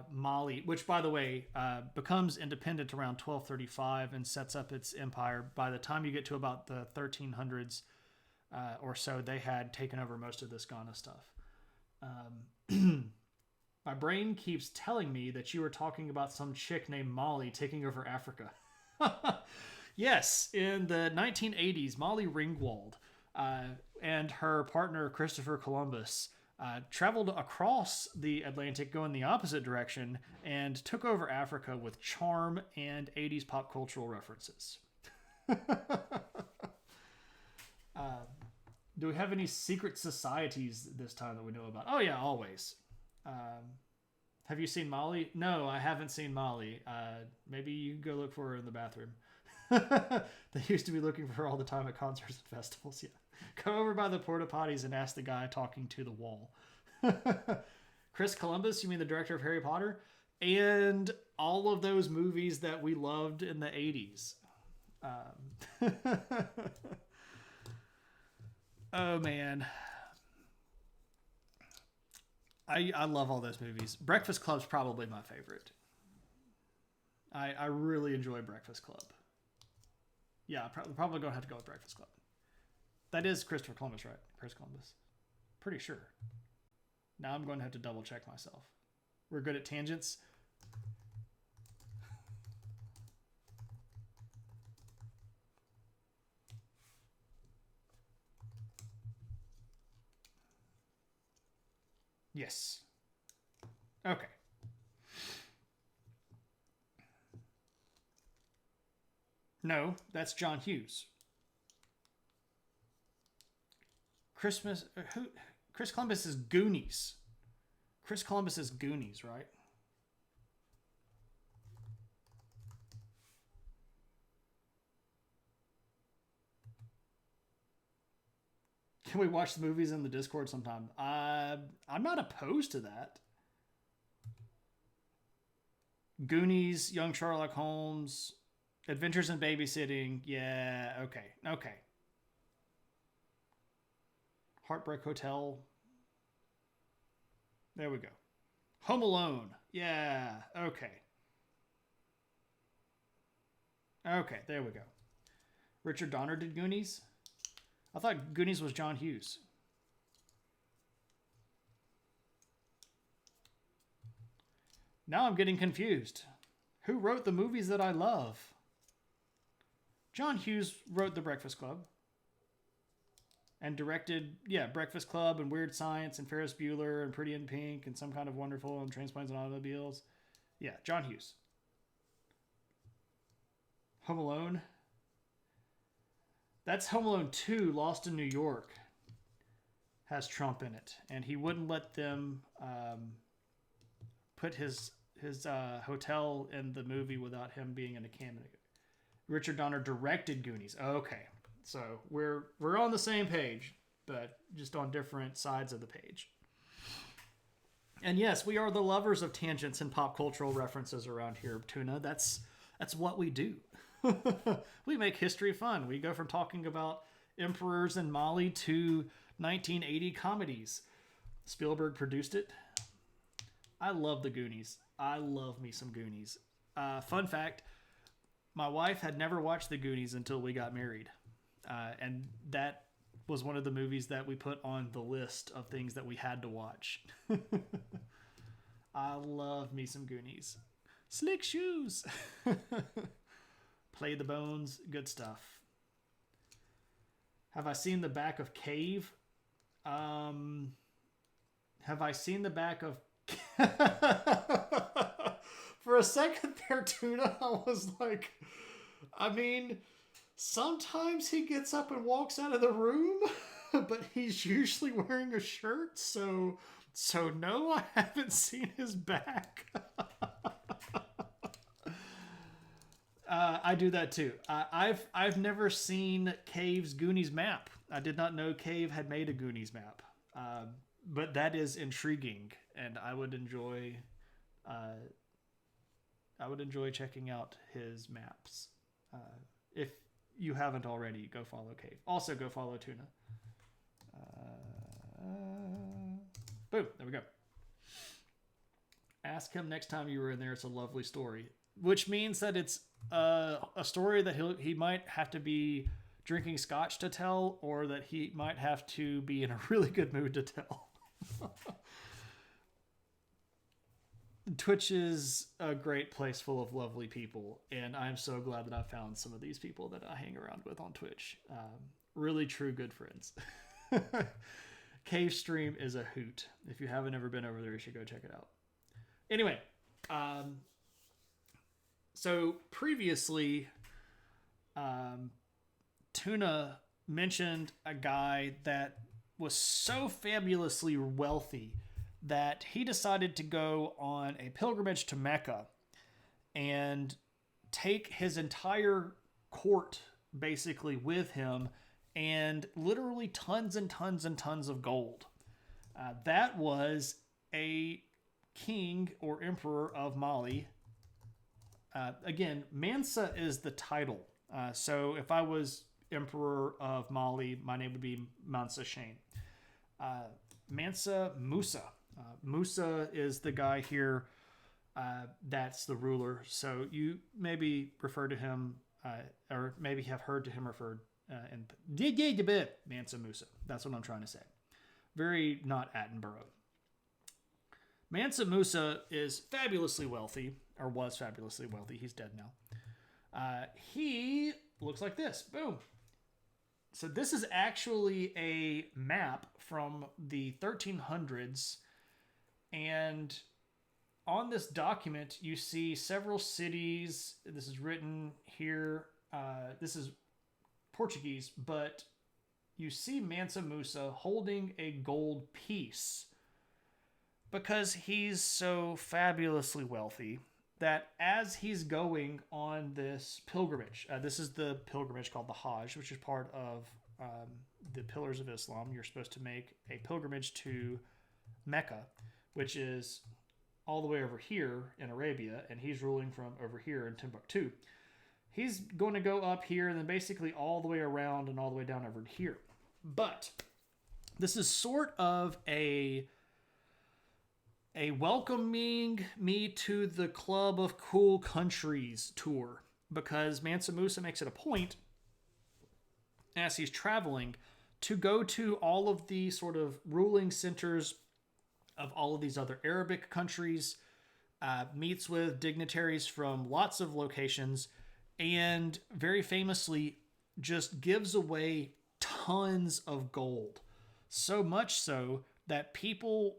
Mali, which, by the way, becomes independent around 1235 and sets up its empire. By the time you get to about the 1300s or so, they had taken over most of this Ghana stuff. My brain keeps telling me that you were talking about some chick named Molly taking over Africa. Yes, in the 1980s, Molly Ringwald and her partner Christopher Columbus traveled across the Atlantic, going the opposite direction, and took over Africa with charm and 80s pop cultural references. Do we have any secret societies this time that we know about? Oh, yeah, always. Have you seen Molly? No, I haven't seen Molly. Maybe you go look for her in the bathroom. They used to be looking for her all the time at concerts and festivals. Yeah. Go over by the porta potties and ask the guy talking to the wall. Chris Columbus, you mean the director of Harry Potter? And all of those movies that we loved in the 80s. Oh, man. I love all those movies. Breakfast Club's probably my favorite. I really enjoy Breakfast Club. Yeah, probably going to have to go with Breakfast Club. That is Christopher Columbus, right? Chris Columbus. Pretty sure. Now I'm going to have to double check myself. We're good at tangents. Yes. Okay. No, that's John Hughes. Chris Columbus is Goonies. Chris Columbus is Goonies, right? Can we watch the movies in the Discord sometime? I'm not opposed to that. Goonies, Young Sherlock Holmes, Adventures in Babysitting. Yeah, okay. Heartbreak Hotel. There we go. Home Alone. Yeah, okay. Okay, there we go. Richard Donner did Goonies? I thought Goonies was John Hughes. Now I'm getting confused. Who wrote the movies that I love? John Hughes wrote The Breakfast Club. And directed, Breakfast Club and Weird Science and Ferris Bueller and Pretty in Pink and Some Kind of Wonderful and Trains, Planes, and Automobiles. Yeah, John Hughes. Home Alone. That's Home Alone 2, Lost in New York. Has Trump in it. And he wouldn't let them put his hotel in the movie without him being in a cameo. Richard Donner directed Goonies. Okay. So we're on the same page, but just on different sides of the page. And yes, we are the lovers of tangents and pop cultural references around here, Tuna. That's what we do. We make history fun. We go from talking about emperors and Mali to 1980 comedies. Spielberg produced it. I love the Goonies. I love me some Goonies. Fun fact, my wife had never watched the Goonies until we got married. And that was one of the movies that we put on the list of things that we had to watch. I love me some Goonies. Slick shoes. Play the Bones. Good stuff. Have I seen the back of Cave? Have I seen the back of... For a second there, Tuna, I was like... I mean... Sometimes he gets up and walks out of the room, but he's usually wearing a shirt, so no, I haven't seen his back. I do that too. I've never seen Cave's Goonies map. I did not know Cave had made a Goonies map, but that is intriguing, and I would enjoy checking out his maps. If you haven't already, go follow Cave. Also, go follow Tuna. Boom. There we go. Ask him next time you were in there. It's a lovely story. Which means that it's a story that he might have to be drinking scotch to tell, or that he might have to be in a really good mood to tell. Twitch is a great place full of lovely people, and I'm so glad that I found some of these people that I hang around with on Twitch. Really true good friends. Cave stream is a hoot. If you haven't ever been over there, you should go check it out. Anyway, so previously, Tuna mentioned a guy that was so fabulously wealthy that he decided to go on a pilgrimage to Mecca and take his entire court basically with him, and literally tons and tons and tons of gold. That was a king or emperor of Mali. Again, Mansa is the title. So if I was emperor of Mali, my name would be Mansa Shane. Mansa Musa. Musa is the guy here. That's the ruler. So you maybe refer to him, or maybe have heard to him referred in Mansa Musa. That's what I'm trying to say. Very not Attenborough. Mansa Musa is fabulously wealthy, or was fabulously wealthy. He's dead now. He looks like this. Boom. So this is actually a map from the 1300s, and on this document you see several cities. This is written here. This is Portuguese, but you see Mansa Musa holding a gold piece because he's so fabulously wealthy that as he's going on this pilgrimage, this is the pilgrimage called the Hajj, which is part of the pillars of Islam. You're supposed to make a pilgrimage to Mecca, which is all the way over here in Arabia, and he's ruling from over here in Timbuktu. He's going to go up here and then basically all the way around and all the way down over here. But this is sort of a welcoming me to the club of cool countries tour, because Mansa Musa makes it a point as he's traveling to go to all of the sort of ruling centers of all of these other Arabic countries, meets with dignitaries from lots of locations, and very famously just gives away tons of gold. So much so that people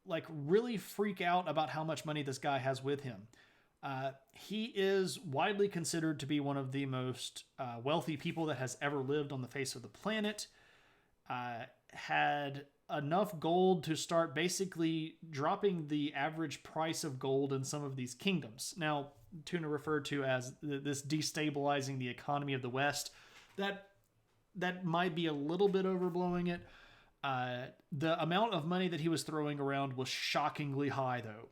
like really freak out about how much money this guy has with him. He is widely considered to be one of the most wealthy people that has ever lived on the face of the planet. Had enough gold to start basically dropping the average price of gold in some of these kingdoms. Now, Tuna referred to as this destabilizing the economy of the West. That might be a little bit overblowing it. The amount of money that he was throwing around was shockingly high, though.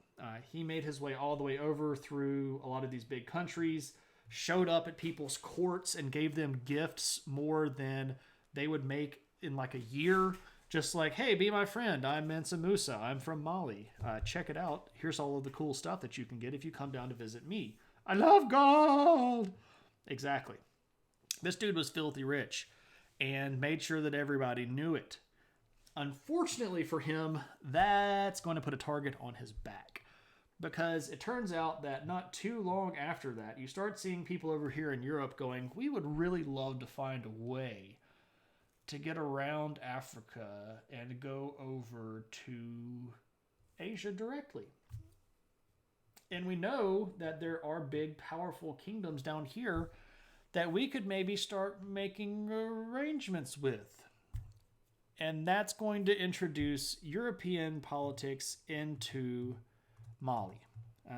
He made his way all the way over through a lot of these big countries, showed up at people's courts and gave them gifts more than they would make in like a year. Just like, hey, be my friend. I'm Mansa Musa. I'm from Mali. Check it out. Here's all of the cool stuff that you can get if you come down to visit me. I love gold! Exactly. This dude was filthy rich and made sure that everybody knew it. Unfortunately for him, that's going to put a target on his back, because it turns out that not too long after that, you start seeing people over here in Europe going, we would really love to find a way to get around Africa and go over to Asia directly. And we know that there are big, powerful kingdoms down here that we could maybe start making arrangements with. And that's going to introduce European politics into Mali.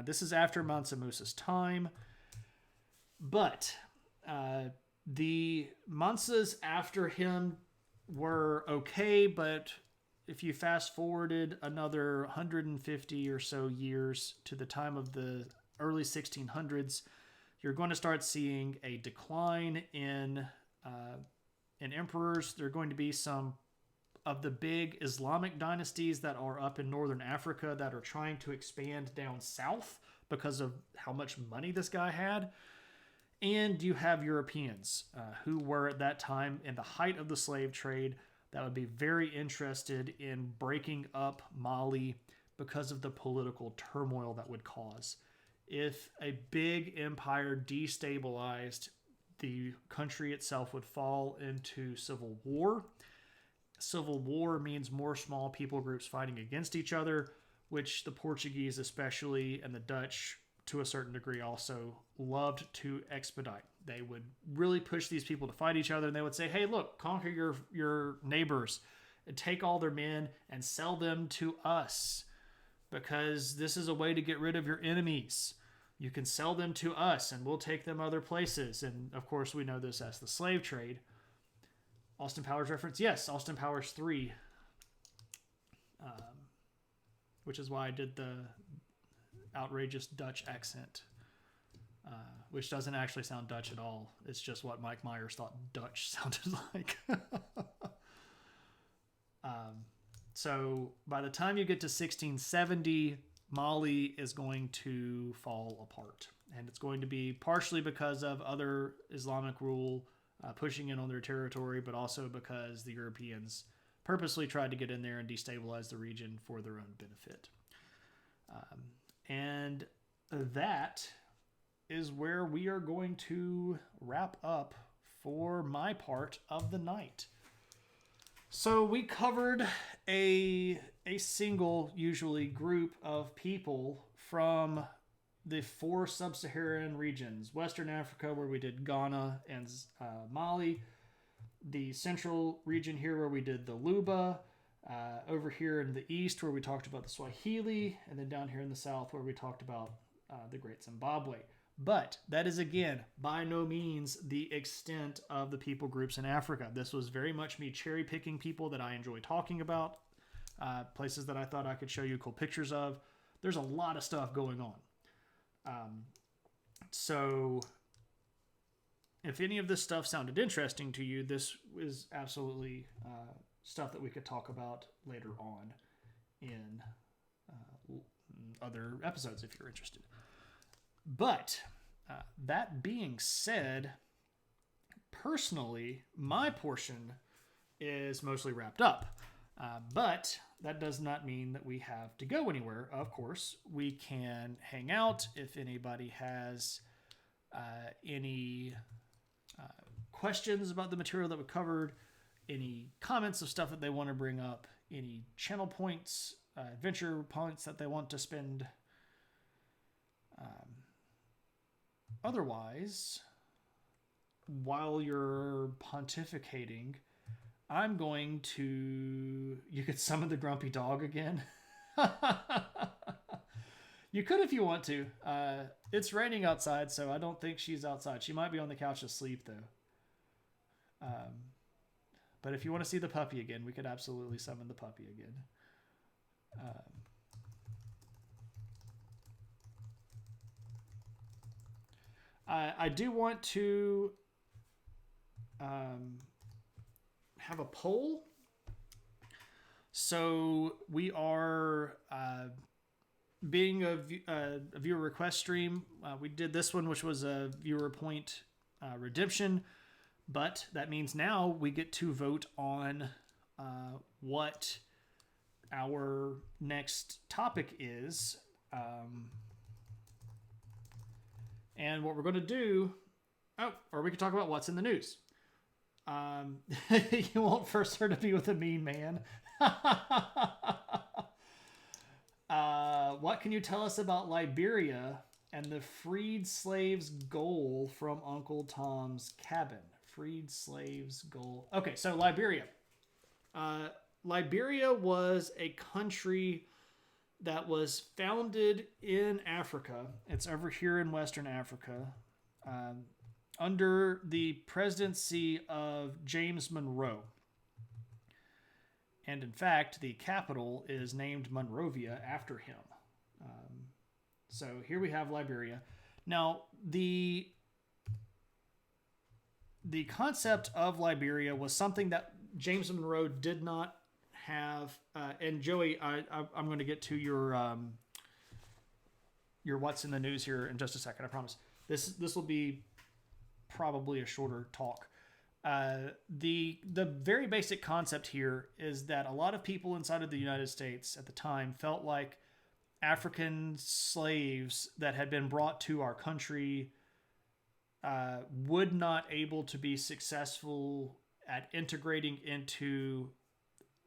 This is after Mansa Musa's time. But the Mansas after him were okay, but if you fast forwarded another 150 or so years to the time of the early 1600s, you're going to start seeing a decline in emperors. There are going to be some of the big Islamic dynasties that are up in northern Africa that are trying to expand down south because of how much money this guy had. And you have Europeans who were at that time in the height of the slave trade that would be very interested in breaking up Mali because of the political turmoil that would cause. If a big empire destabilized, the country itself would fall into civil war. Civil war means more small people groups fighting against each other, which the Portuguese especially and the Dutch to a certain degree also loved to expedite. They would really push these people to fight each other, and they would say, hey, look, conquer your neighbors and take all their men and sell them to us, because this is a way to get rid of your enemies. You can sell them to us and we'll take them other places. And of course, we know this as the slave trade. Austin Powers reference? Yes, Austin Powers 3. Which is why I did the outrageous Dutch accent, which doesn't actually sound Dutch at all. It's just what Mike Myers thought Dutch sounded like. So by the time you get to 1670, Mali is going to fall apart. And it's going to be partially because of other Islamic rule pushing in on their territory, but also because the Europeans purposely tried to get in there and destabilize the region for their own benefit. And that is where we are going to wrap up for my part of the night. So we covered a single, usually, group of people from the 4 sub-Saharan regions. Western Africa, where we did Ghana and Mali. The central region here, where we did the Luba. Over here in the east, where we talked about the Swahili. And then down here in the south, where we talked about the Great Zimbabwe. But that is, again, by no means the extent of the people groups in Africa. This was very much me cherry-picking people that I enjoy talking about, places that I thought I could show you cool pictures of. There's a lot of stuff going on. So if any of this stuff sounded interesting to you, this is absolutely stuff that we could talk about later on in other episodes if you're interested. But that being said, personally, my portion is mostly wrapped up. But that does not mean that we have to go anywhere. Of course, we can hang out. If anybody has any questions about the material that we covered, any comments of stuff that they want to bring up, any channel points, adventure points that they want to spend. Otherwise, while you're pontificating, I'm going to... You could summon the grumpy dog again. You could if you want to. It's raining outside, so I don't think she's outside. She might be on the couch asleep, though. But if you want to see the puppy again, we could absolutely summon the puppy again. I do want to have a poll. So we are being a viewer request stream. We did this one, which was a viewer point redemption. But that means now we get to vote on what our next topic is. And what we're going to do... Oh, or we could talk about what's in the news. You won't first her to be with a mean man. What can you tell us about Liberia and the freed slaves' goal from Uncle Tom's Cabin? Freed slaves' goal. Okay, so Liberia. Liberia was a country that was founded in Africa. It's over here in Western Africa. Under the presidency of James Monroe. And in fact, the capital is named Monrovia after him. So here we have Liberia. Now, the concept of Liberia was something that James Monroe did not have. And Joey, I'm going to get to your what's in the news here in just a second. I promise. This will be probably a shorter talk. The very basic concept here is that a lot of people inside of the United States at the time felt like African slaves that had been brought to our country would not able to be successful at integrating into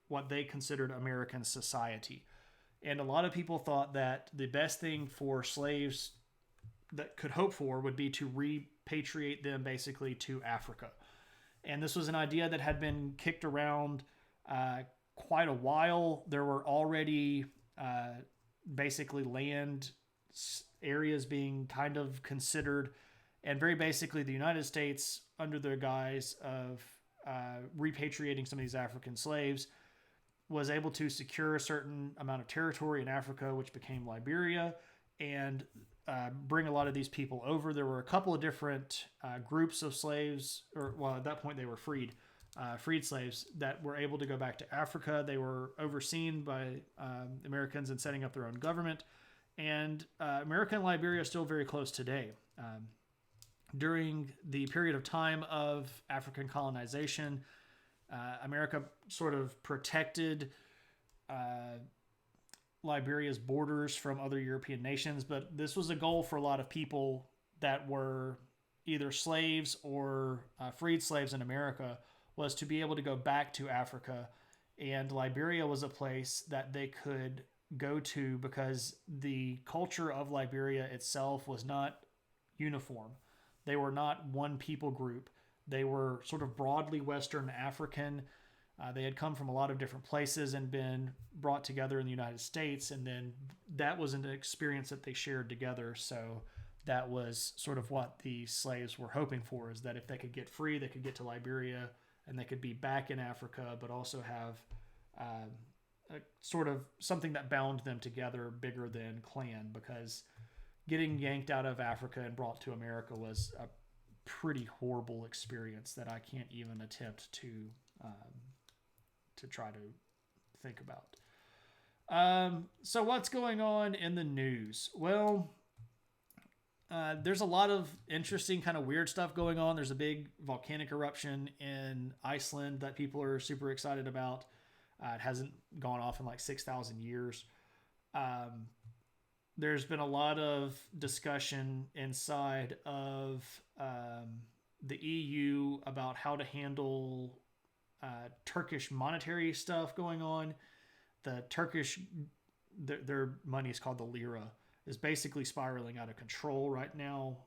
what they considered American society. And a lot of people thought that the best thing for slaves that could hope for would be to repatriate them basically to Africa. And this was an idea that had been kicked around quite a while. There were already basically land areas being kind of considered. And very basically, the United States, under the guise of repatriating some of these African slaves, was able to secure a certain amount of territory in Africa, which became Liberia, and bring a lot of these people over. There were a couple of different groups of slaves, or well, at that point they were freed slaves that were able to go back to Africa. They were overseen by Americans in setting up their own government. And America and Liberia are still very close today. During the period of time of African colonization, America sort of protected Liberia's borders from other European nations, but this was a goal for a lot of people that were either slaves or freed slaves in America, was to be able to go back to Africa. And Liberia was a place that they could go to because the culture of Liberia itself was not uniform. They were not one people group. They were sort of broadly Western African. They had come from a lot of different places and been brought together in the United States. And then that was an experience that they shared together. So that was sort of what the slaves were hoping for, is that if they could get free, they could get to Liberia and they could be back in Africa, but also have a sort of something that bound them together bigger than clan, because getting yanked out of Africa and brought to America was a pretty horrible experience that I can't even attempt to try to think about. So what's going on in the news? Well, there's a lot of interesting kind of weird stuff going on. There's a big volcanic eruption in Iceland that people are super excited about. It hasn't gone off in like 6,000 years. There's been a lot of discussion inside of the EU about how to handle Turkish monetary stuff going on. The Turkish, their money is called the lira, is basically spiraling out of control right now.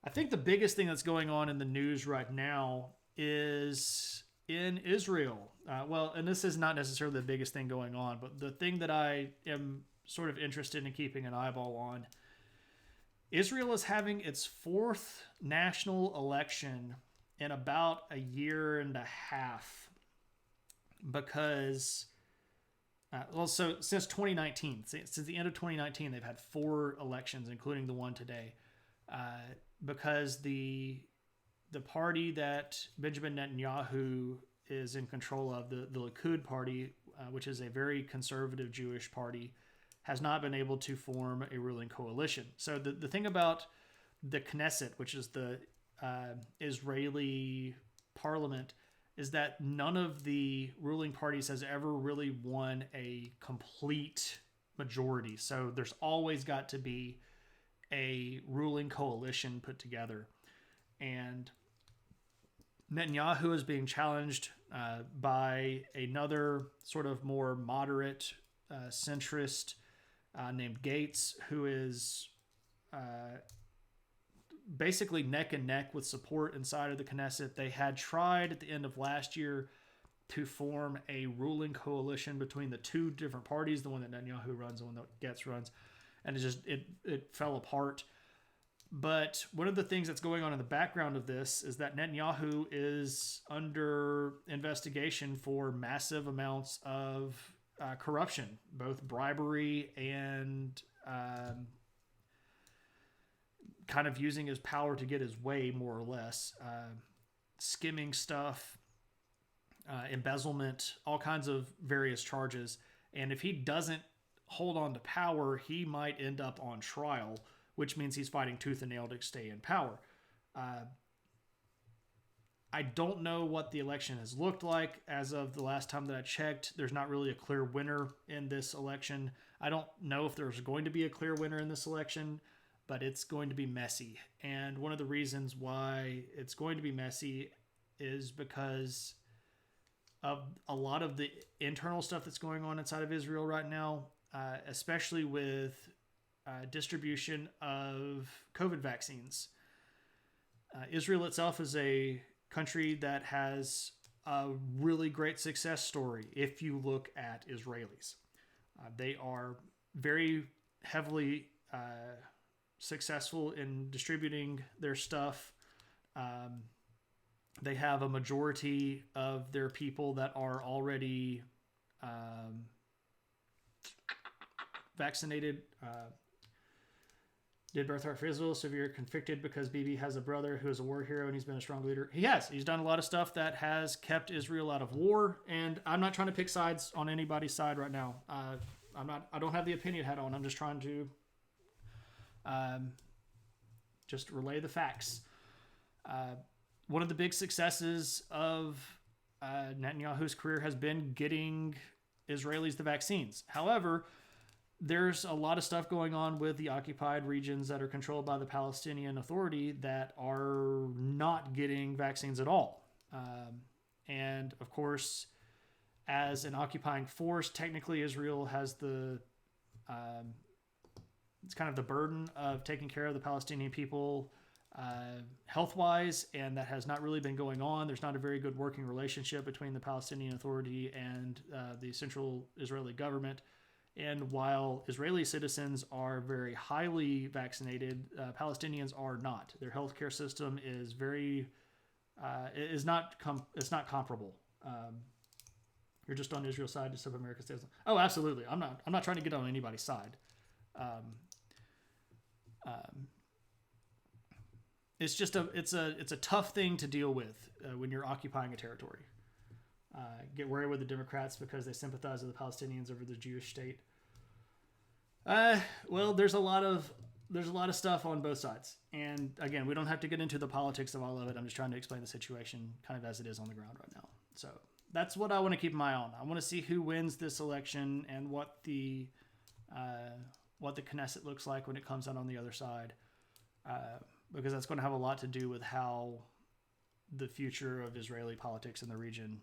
I think the biggest thing that's going on in the news right now is in Israel. And this is not necessarily the biggest thing going on, but the thing that I am sort of interested in keeping an eyeball on, Israel is having its fourth national election in about a year and a half, because so since 2019, since the end of 2019, they've had 4 elections, including the one today, because the party that Benjamin Netanyahu is in control of, the Likud party, which is a very conservative Jewish party, has not been able to form a ruling coalition. So the thing about the Knesset, which is the Israeli parliament, is that none of the ruling parties has ever really won a complete majority. So there's always got to be a ruling coalition put together. And Netanyahu is being challenged by another sort of more moderate centrist named Gates, who is basically neck and neck with support inside of the Knesset. They had tried at the end of last year to form a ruling coalition between the 2 different parties, the one that Netanyahu runs and the one that Gates runs, and it fell apart. But one of the things that's going on in the background of this is that Netanyahu is under investigation for massive amounts of corruption, both bribery and kind of using his power to get his way, more or less, skimming stuff, embezzlement, all kinds of various charges. And if he doesn't hold on to power, he might end up on trial, which means he's fighting tooth and nail to stay in power. I don't know what the election has looked like. As of the last time that I checked, there's not really a clear winner in this election. I don't know if there's going to be a clear winner in this election, but it's going to be messy. And one of the reasons why it's going to be messy is because of a lot of the internal stuff that's going on inside of Israel right now, especially with distribution of COVID vaccines. Israel itself is a country that has a really great success story if you look at Israelis. They are very heavily successful in distributing their stuff. They have a majority of their people that are already vaccinated. Did Birthright for Israel, severe convicted because Bibi has a brother who is a war hero and he's been a strong leader. He has. He's done a lot of stuff that has kept Israel out of war. And I'm not trying to pick sides on anybody's side right now. I don't have the opinion hat on. I'm just trying to just relay the facts. One of the big successes of Netanyahu's career has been getting Israelis the vaccines. However, there's a lot of stuff going on with the occupied regions that are controlled by the Palestinian Authority that are not getting vaccines at all. And of course, as an occupying force, technically Israel has it's kind of the burden of taking care of the Palestinian people health-wise, and that has not really been going on. There's not a very good working relationship between the Palestinian Authority and the central Israeli government. And while Israeli citizens are very highly vaccinated, Palestinians are not. Their healthcare system is it's not comparable. You're just on Israel's side, just of America's side. Oh, absolutely. I'm not trying to get on anybody's side. It's just it's a tough thing to deal with when you're occupying a territory. Get worried with the Democrats because they sympathize with the Palestinians over the Jewish state. Well, there's a lot of stuff on both sides, and again, we don't have to get into the politics of all of it. I'm just trying to explain the situation kind of as it is on the ground right now. So that's what I want to keep my eye on. I want to see who wins this election and what the Knesset looks like when it comes out on the other side, because that's going to have a lot to do with how the future of Israeli politics in the region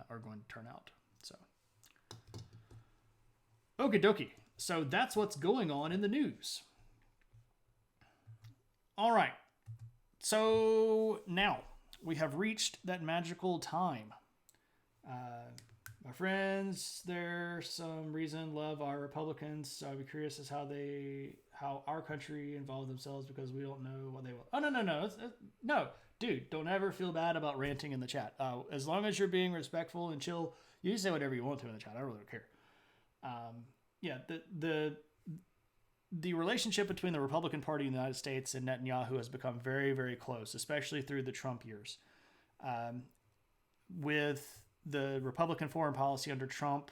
are going to turn out. So, okie dokie. So that's what's going on in the news. All right. So now we have reached that magical time. My friends, there's some reason love our Republicans. So I'd be curious as how our country involved themselves because we don't know what they want. Oh, no. No, dude, don't ever feel bad about ranting in the chat. As long as you're being respectful and chill, you can say whatever you want to in the chat. I really don't care. Yeah, the relationship between the Republican Party in the United States and Netanyahu has become very, very close, especially through the Trump years. With the Republican foreign policy under Trump,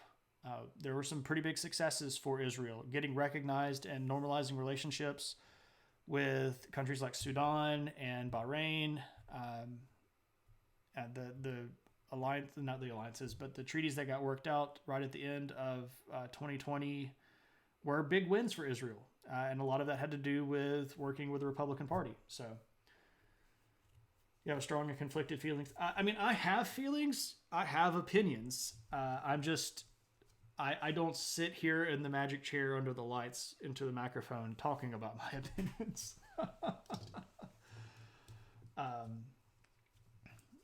there were some pretty big successes for Israel, getting recognized and normalizing relationships with countries like Sudan and Bahrain, and the alliance, not the alliances, but the treaties that got worked out right at the end of 2020 were big wins for Israel. And a lot of that had to do with working with the Republican Party. So you have strong and conflicted feelings. I mean, I have feelings. I have opinions. I don't sit here in the magic chair under the lights into the microphone talking about my opinions.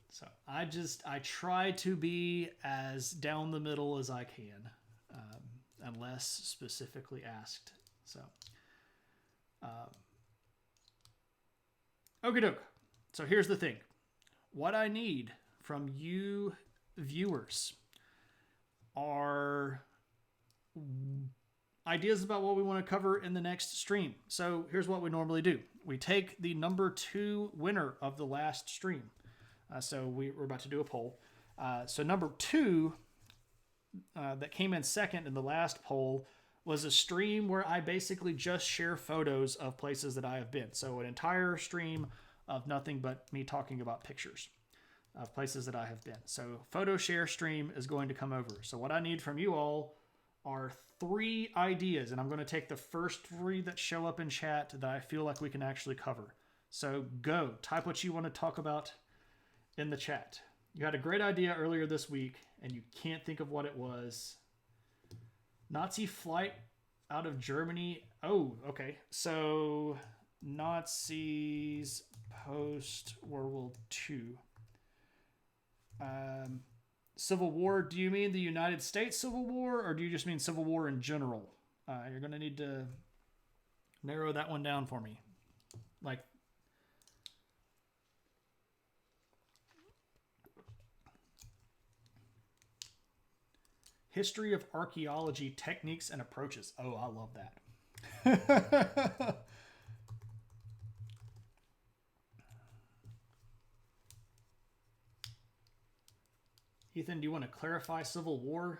So I try to be as down the middle as I can, unless specifically asked. So, okie doke. So here's the thing. What I need from you viewers are ideas about what we want to cover in the next stream. So here's what we normally do. We take the number 2 winner of the last stream. So we're about to do a poll. So number 2 that came in second in the last poll was a stream where I basically just share photos of places that I have been. So an entire stream of nothing but me talking about pictures of places that I have been. So photo share stream is going to come over. So what I need from you all are 3 ideas, and I'm going to take the first 3 that show up in chat that I feel like we can actually cover. So go, type what you want to talk about in the chat. You had a great idea earlier this week, and you can't think of what it was. Nazi flight out of Germany. Oh, okay. So Nazis post World War II. Civil War. Do you mean the United States Civil War, or do you just mean Civil War in general? You're going to need to narrow that one down for me. Like, history of archaeology techniques and approaches. Oh, I love that. Ethan, do you want to clarify Civil War?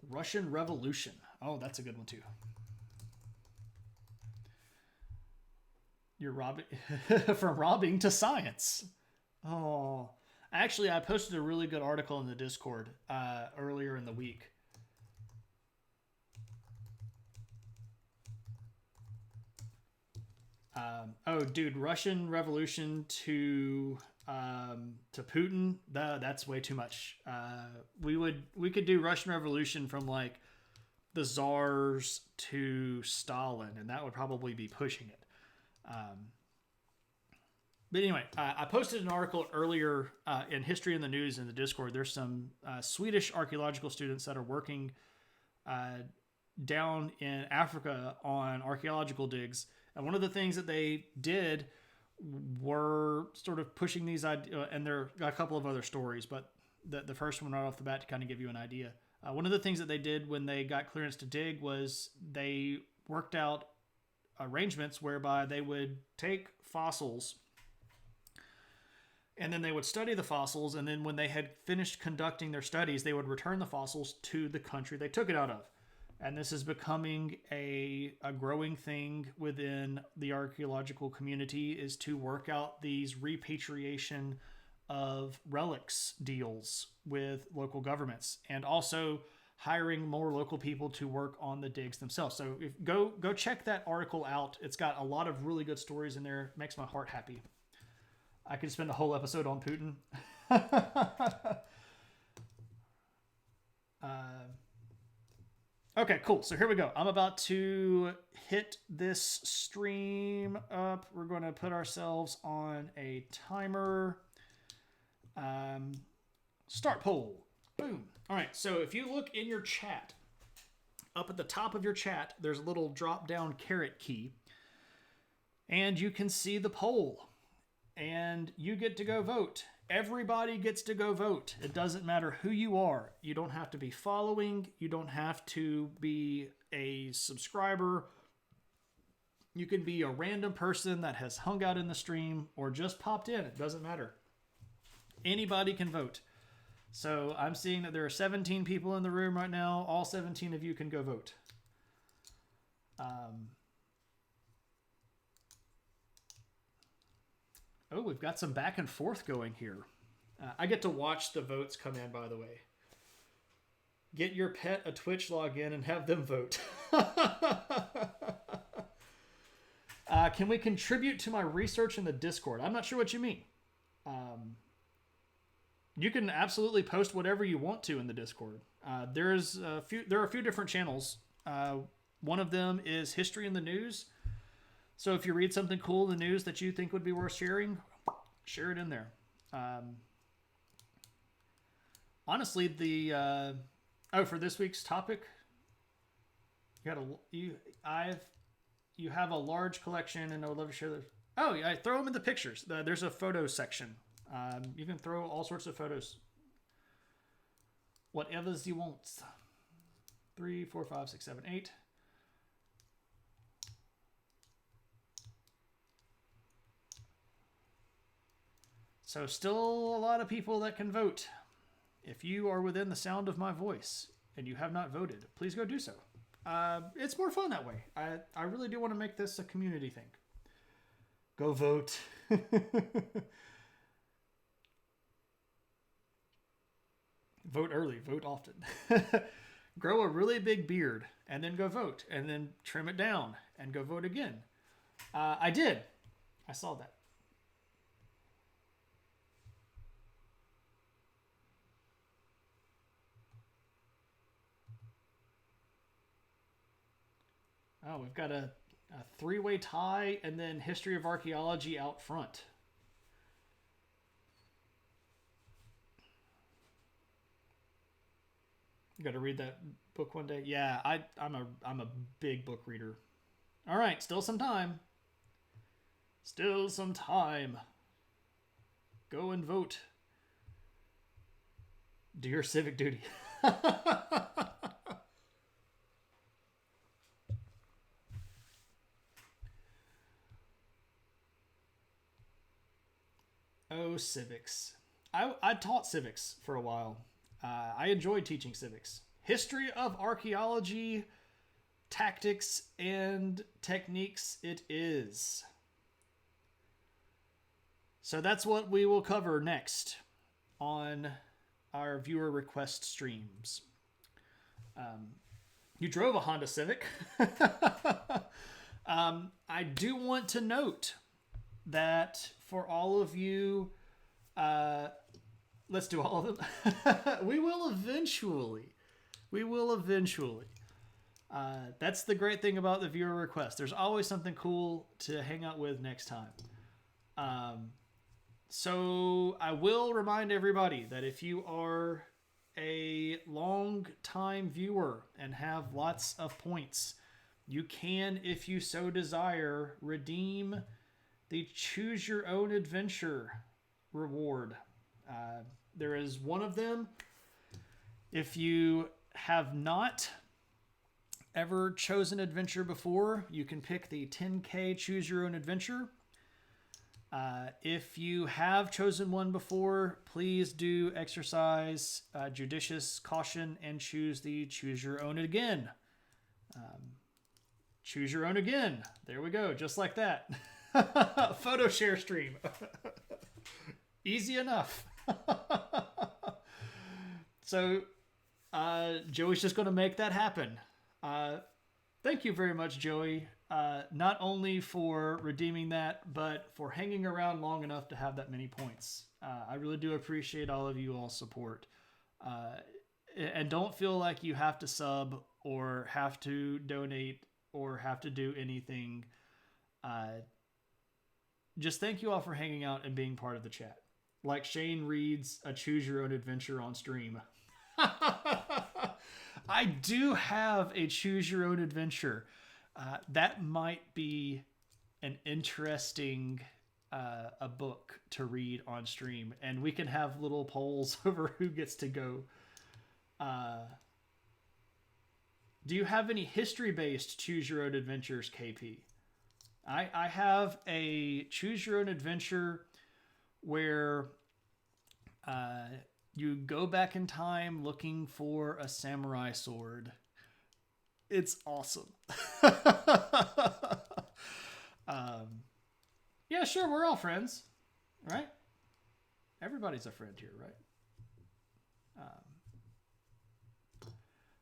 Russian Revolution. Oh, that's a good one too. You're robbing from robbing to science. Oh, actually, I posted a really good article in the Discord earlier in the week. Oh, dude, Russian Revolution to Putin. That's way too much. We could do Russian Revolution from like the czars to Stalin, and that would probably be pushing it. But anyway, I posted an article earlier in History in the News in the Discord. There's some Swedish archaeological students that are working down in Africa on archaeological digs. And one of the things that they did were sort of pushing these ideas, and there are a couple of other stories, but the first one right off the bat to kind of give you an idea. One of the things that they did when they got clearance to dig was they worked out arrangements whereby they would take fossils and then they would study the fossils, and then when they had finished conducting their studies, they would return the fossils to the country they took it out of. And this is becoming a growing thing within the archaeological community, is to work out these repatriation of relics deals with local governments, and also hiring more local people to work on the digs themselves. So go check that article out. It's got a lot of really good stories in there. It makes my heart happy. I could spend a whole episode on Putin. Okay, cool. So here we go. I'm about to hit this stream up. We're going to put ourselves on a timer. Start poll. Boom. All right. So if you look in your chat, up at the top of your chat, there's a little drop down caret key, and you can see the poll, and you get to go vote. Everybody gets to go vote. It doesn't matter who you are. You don't have to be following. You don't have to be a subscriber. You can be a random person that has hung out in the stream or just popped in. It doesn't matter. Anybody can vote. So I'm seeing that there are 17 people in the room right now. All 17 of you can go vote. Oh, we've got some back and forth going here. I get to watch the votes come in, by the way. Get your pet a Twitch login and have them vote. Can we contribute to my research in the Discord? I'm not sure what you mean. You can absolutely post whatever you want to in the Discord. There are a few different channels. One of them is History in the News. So if you read something cool in the news that you think would be worth sharing, share it in there. Honestly, for this week's topic, you have a large collection, and I would love to share those. Oh, yeah, throw them in the pictures. There's a photo section. You can throw all sorts of photos. Whatever's you want. 3, 4, 5, 6, 7, 8. So still a lot of people that can vote. If you are within the sound of my voice and you have not voted, please go do so. It's more fun that way. I really do want to make this a community thing. Go vote. Vote early, vote often. Grow a really big beard and then go vote, and then trim it down and go vote again. I did. I saw that. Oh, we've got a three-way tie and then history of archaeology out front. You got to read that book one day. Yeah, I'm a big book reader. All right, still some time. Still some time. Go and vote. Do your civic duty. Oh, civics. I taught civics for a while. I enjoyed teaching civics. History of archaeology, tactics, and techniques it is. So that's what we will cover next on our viewer request streams. You drove a Honda Civic. I do want to note that for all of you, let's do all of them. We will eventually. That's the great thing about the viewer request. There's always something cool to hang out with next time. So I will remind everybody that if you are a long time viewer and have lots of points, you can, if you so desire, redeem the Choose Your Own Adventure reward. There is one of them. If you have not ever chosen adventure before, you can pick the 10K Choose Your Own Adventure. If you have chosen one before, please do exercise judicious caution and choose the Choose Your Own again. Choose Your Own again. There we go. Just like that. Photo share stream. Easy enough. So, Joey's just going to make that happen. Thank you very much, Joey. Not only for redeeming that, but for hanging around long enough to have that many points. I really do appreciate all of you all's support. And don't feel like you have to sub or have to donate or have to do anything. Just thank you all for hanging out and being part of the chat. Like Shane reads a Choose Your Own Adventure on stream. I do have a Choose Your Own Adventure. That might be an interesting a book to read on stream, and we can have little polls over who gets to go. Do you have any history-based Choose Your Own Adventures, KP? I have a Choose Your Own Adventure where you go back in time looking for a samurai sword. It's awesome. Yeah, sure, we're all friends, right? Everybody's a friend here, right?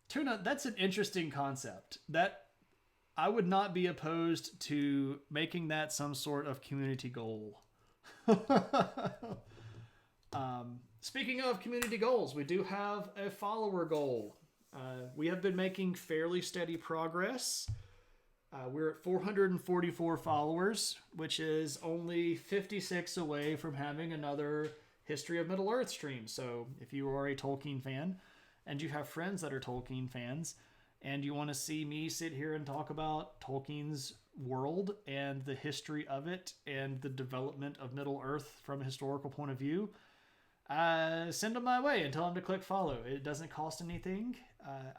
Tuna, that's an interesting concept. That I would not be opposed to making that some sort of community goal. Speaking of community goals, we do have a follower goal. We have been making fairly steady progress. We're at 444 followers, which is only 56 away from having another History of Middle-earth stream. So if you are a Tolkien fan and you have friends that are Tolkien fans and you want to see me sit here and talk about Tolkien's world and the history of it and the development of Middle-earth from a historical point of view, send them my way and tell them to click follow. It doesn't cost anything.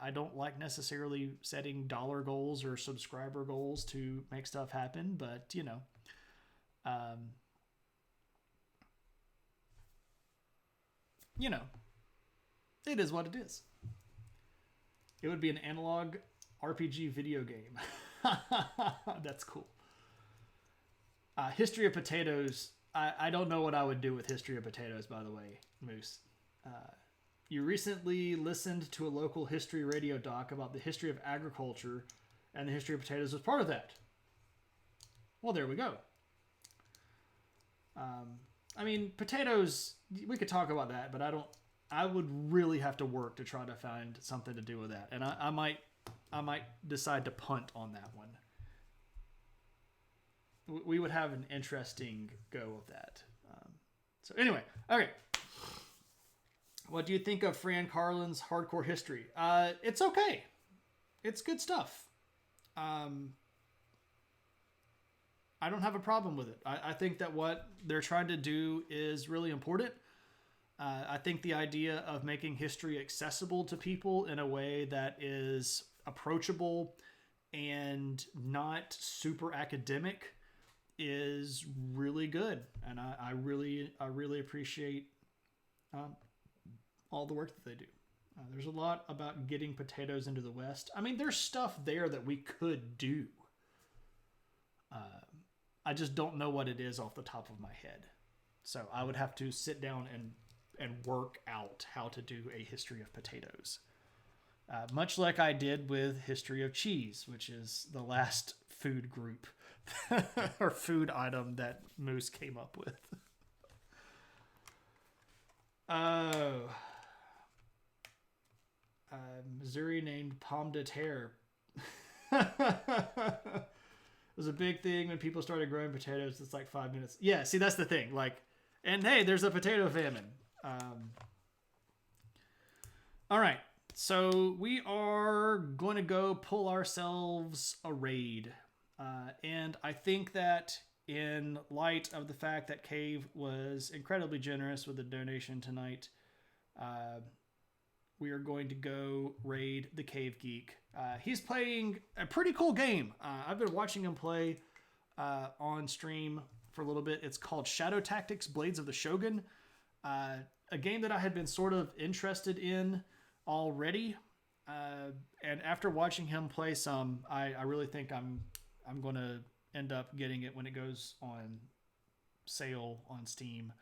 I don't like necessarily setting dollar goals or subscriber goals to make stuff happen, but you know, it is what it is. It would be an analog RPG video game. That's cool. History of Potatoes. I don't know what I would do with History of Potatoes, by the way, Moose. You recently listened to a local history radio doc about the history of agriculture, and the history of potatoes was part of that. Well, there we go. I mean, potatoes, we could talk about that, but I would really have to work to try to find something to do with that. And I I might decide to punt on that one. We would have an interesting go of that. So anyway, okay. What do you think of Fran Carlin's hardcore history? It's okay. It's good stuff. I don't have a problem with it. I think that what they're trying to do is really important. I think the idea of making history accessible to people in a way that is approachable and not super academic is really good. And I really appreciate all the work that they do. There's a lot about getting potatoes into the West. I mean, there's stuff there that we could do. I just don't know what it is off the top of my head. So I would have to sit down and work out how to do a history of potatoes. Much like I did with history of cheese, which is the last food group or food item that Moose came up with. Missouri named Pomme de Terre. It was a big thing when people started growing potatoes. It's like 5 minutes. Yeah, see, that's the thing. Like, and hey, there's a potato famine. All right, so we are going to go pull ourselves a raid. And I think that in light of the fact that Cave was incredibly generous with the donation tonight, we are going to go raid the Cave Geek. He's playing a pretty cool game. I've been watching him play on stream for a little bit. It's called Shadow Tactics: Blades of the Shogun. A game that I had been sort of interested in already. And after watching him play some, I really think I'm going to end up getting it when it goes on sale on Steam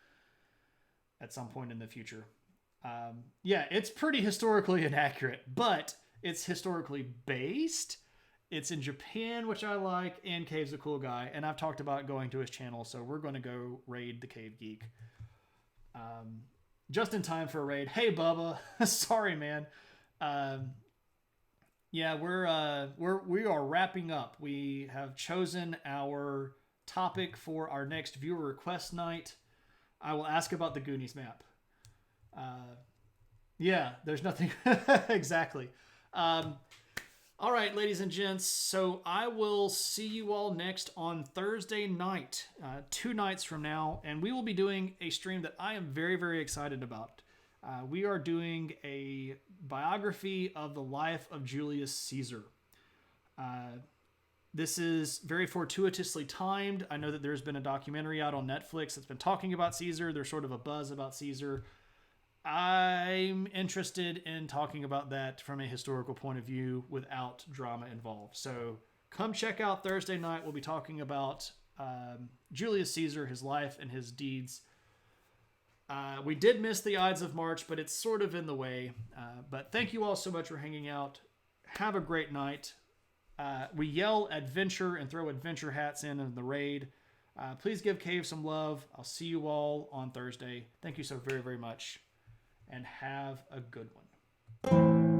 at some point in the future. Yeah, it's pretty historically inaccurate, but it's historically based. It's in Japan, which I like, and Cave's a cool guy, and I've talked about going to his channel, so we're going to go raid the Cave Geek. Just in time for a raid. Hey, Bubba. Sorry, man. Yeah, we are wrapping up. We have chosen our topic for our next viewer request night. I will ask about the Goonies map. Yeah, there's nothing exactly. All right, ladies and gents. So I will see you all next on Thursday night, 2 nights from now, and we will be doing a stream that I am very, very excited about. We are doing a biography of the life of Julius Caesar. This is very fortuitously timed. I know that there's been a documentary out on Netflix that's been talking about Caesar. There's sort of a buzz about Caesar. I'm interested in talking about that from a historical point of view without drama involved. So come check out Thursday night. We'll be talking about Julius Caesar, his life and his deeds. We did miss the Ides of March, but it's sort of in the way. But thank you all so much for hanging out. Have a great night. We yell adventure and throw adventure hats in the raid. Please give Cave some love. I'll see you all on Thursday. Thank you so very, very much. And have a good one.